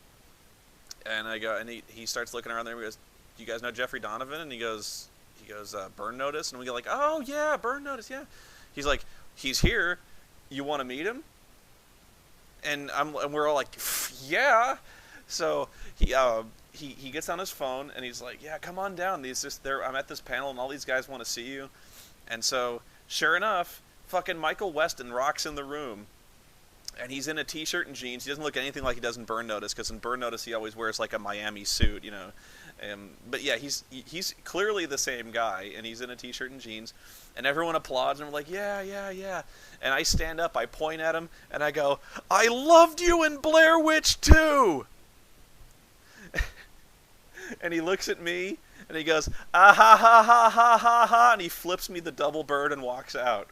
And I go, and he starts looking around there and he goes, do you guys know Jeffrey Donovan? And he goes, Burn Notice? And we go like, oh yeah, Burn Notice, yeah. He's like, he's here. You want to meet him? And we're all like, yeah. So he gets on his phone and he's like, yeah, come on down. I'm at this panel and all these guys want to see you. And so, sure enough, fucking Michael Weston rocks in the room. And he's in a t-shirt and jeans. He doesn't look anything like he does in Burn Notice, because in Burn Notice he always wears like a Miami suit, you know. But yeah, he's clearly the same guy, and he's in a t-shirt and jeans. And everyone applauds, and we're like, yeah, yeah, yeah. And I stand up, I point at him, and I go, I loved you in Blair Witch 2! And he looks at me, and he goes, ah ha ha ha ha ha ha, and he flips me the double bird and walks out.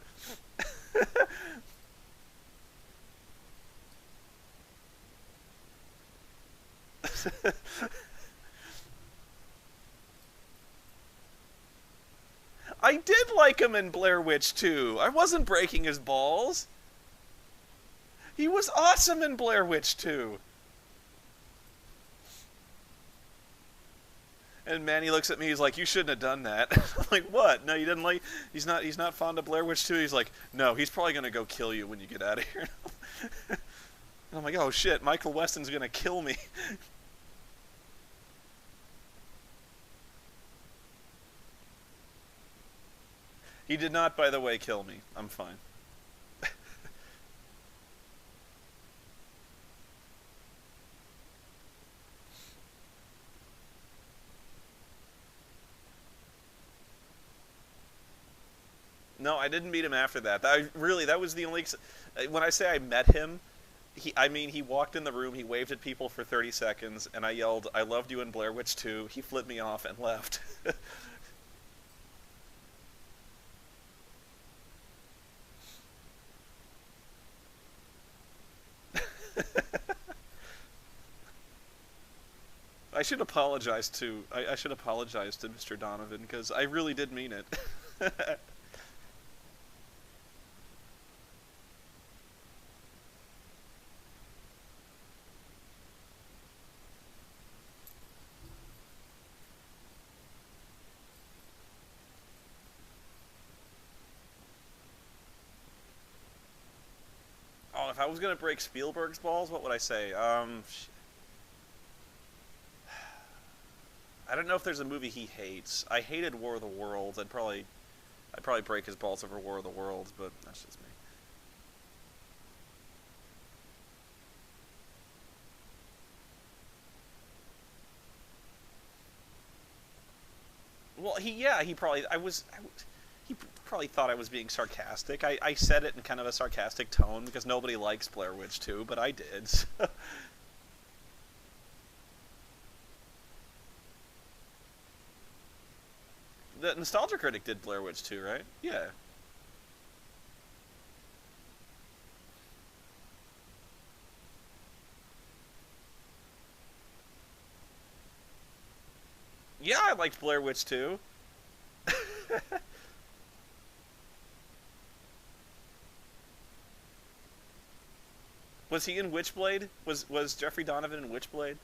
I did like him in Blair Witch 2. I wasn't breaking his balls. He was awesome in Blair Witch 2. And Manny looks at me. He's like, "You shouldn't have done that." I'm like, "What? No, you didn't like. He's not. He's not fond of Blair Witch 2." He's like, "No, he's probably gonna go kill you when you get out of here." And I'm like, "Oh shit, Michael Weston's gonna kill me." He did not, by the way, kill me. I'm fine. No, I didn't meet him after that. That was the only. When I say I met him, I mean, he walked in the room, he waved at people for 30 seconds, and I yelled, "I loved you in Blair Witch 2." He flipped me off and left. I should apologize to Mr. Donovan because I really did mean it. Oh, if I was gonna break Spielberg's balls, what would I say? I don't know if there's a movie he hates. I hated War of the Worlds. I'd probably break his balls over War of the Worlds, but that's just me. Well, he probably thought I was being sarcastic. I said it in kind of a sarcastic tone because nobody likes Blair Witch 2, but I did. The Nostalgia Critic did Blair Witch 2, right? Yeah. Yeah, I liked Blair Witch 2. Was he in Witchblade? Was Jeffrey Donovan in Witchblade?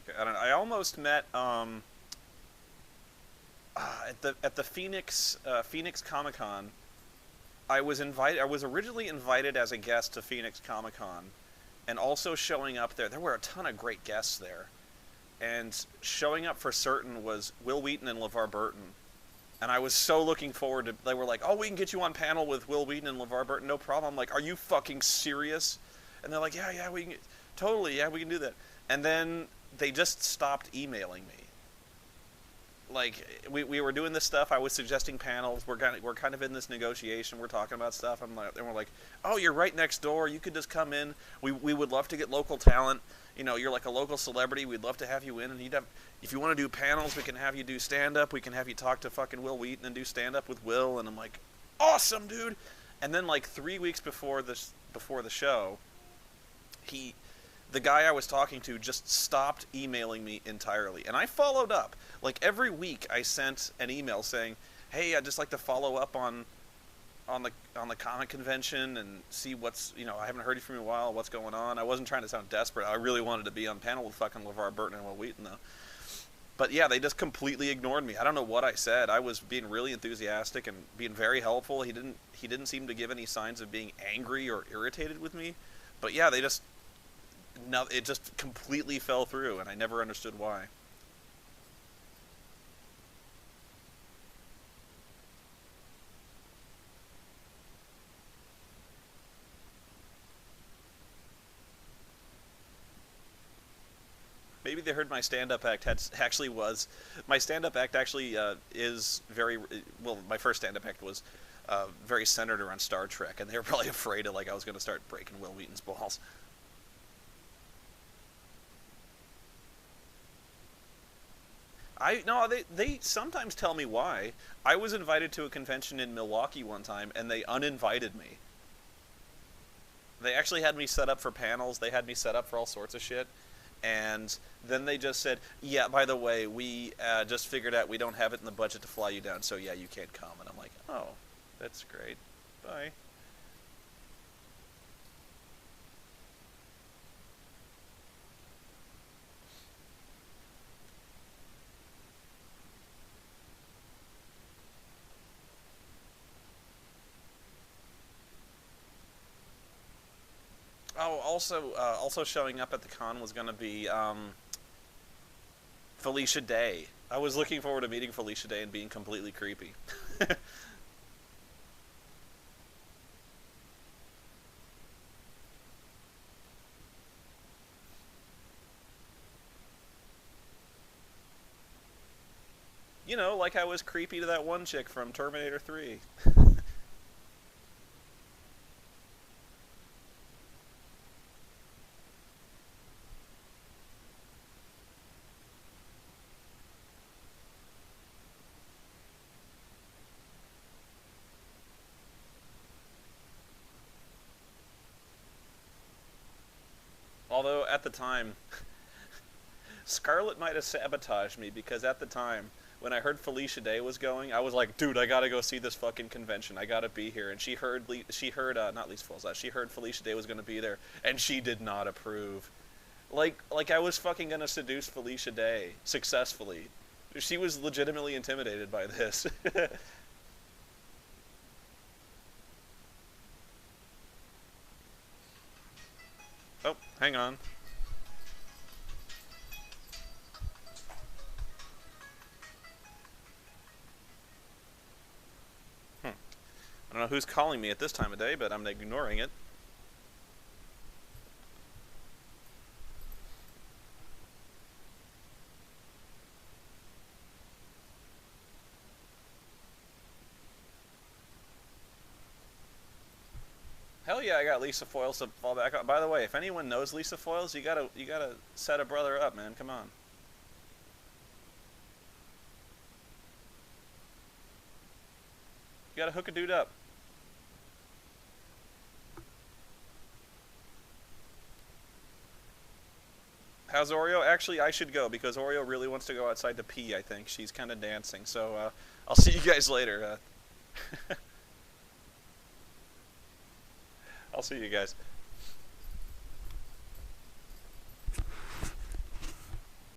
Okay, I don't know. I almost met at the Phoenix Comic Con. I was originally invited as a guest to Phoenix Comic Con, and also showing up there. There were a ton of great guests there, and showing up for certain was Will Wheaton and LeVar Burton. And I was so looking forward to. They were like, "Oh, we can get you on panel with Will Wheaton and LeVar Burton, no problem." I'm like, "Are you fucking serious?" And they're like, "Yeah, we can, totally, yeah, we can do that." And then they just stopped emailing me. Like we were doing this stuff. I was suggesting panels. We're kind of in this negotiation. We're talking about stuff. And we're like, "Oh, you're right next door. You could just come in. We would love to get local talent. You know, you're like a local celebrity. We'd love to have you in. And if you want to do panels, we can have you do stand up. We can have you talk to fucking Will Wheaton and do stand up with Will." And I'm like, "Awesome, dude." And then like 3 weeks before the show, he the guy I was talking to just stopped emailing me entirely. And I followed up. Like every week I sent an email saying, "Hey, I'd just like to follow up on the comic convention and see I haven't heard from you in a while, what's going on." I wasn't trying to sound desperate. I really wanted to be on panel with fucking LeVar Burton and Will Wheaton though. But yeah, they just completely ignored me. I don't know what I said. I was being really enthusiastic and being very helpful. He didn't seem to give any signs of being angry or irritated with me. But yeah, it just completely fell through, and I never understood why. Maybe they heard my stand-up act actually was my stand-up act actually is very well. My first stand-up act was very centered around Star Trek, and they were probably afraid of like I was going to start breaking Will Wheaton's balls. I no, they sometimes tell me why. I was invited to a convention in Milwaukee one time, and they uninvited me. They actually had me set up for panels. They had me set up for all sorts of shit, And then they just said, yeah, by the way, we just figured out we don't have it in the budget to fly you down, so yeah, you can't come. And I'm like, oh, that's great. Bye. Oh, also showing up at the con was going to be Felicia Day. I was looking forward to meeting Felicia Day and being completely creepy. You know, like I was creepy to that one chick from Terminator 3. Although, at the time, Scarlett might have sabotaged me because at the time, when I heard Felicia Day was going, I was like, dude, I gotta go see this fucking convention. I gotta be here. And not Lisa Falls, she heard Felicia Day was gonna be there, and she did not approve. Like I was fucking gonna seduce Felicia Day successfully. She was legitimately intimidated by this. Oh, hang on. Hmm. I don't know who's calling me at this time of day, but I'm ignoring it. Hell yeah, I got Lisa Foils to fall back on. By the way, if anyone knows Lisa Foils, you gotta set a brother up, man. Come on. You gotta hook a dude up. How's Oreo? Actually, I should go because Oreo really wants to go outside to pee, I think. She's kind of dancing. So, I'll see you guys later. I'll see you guys.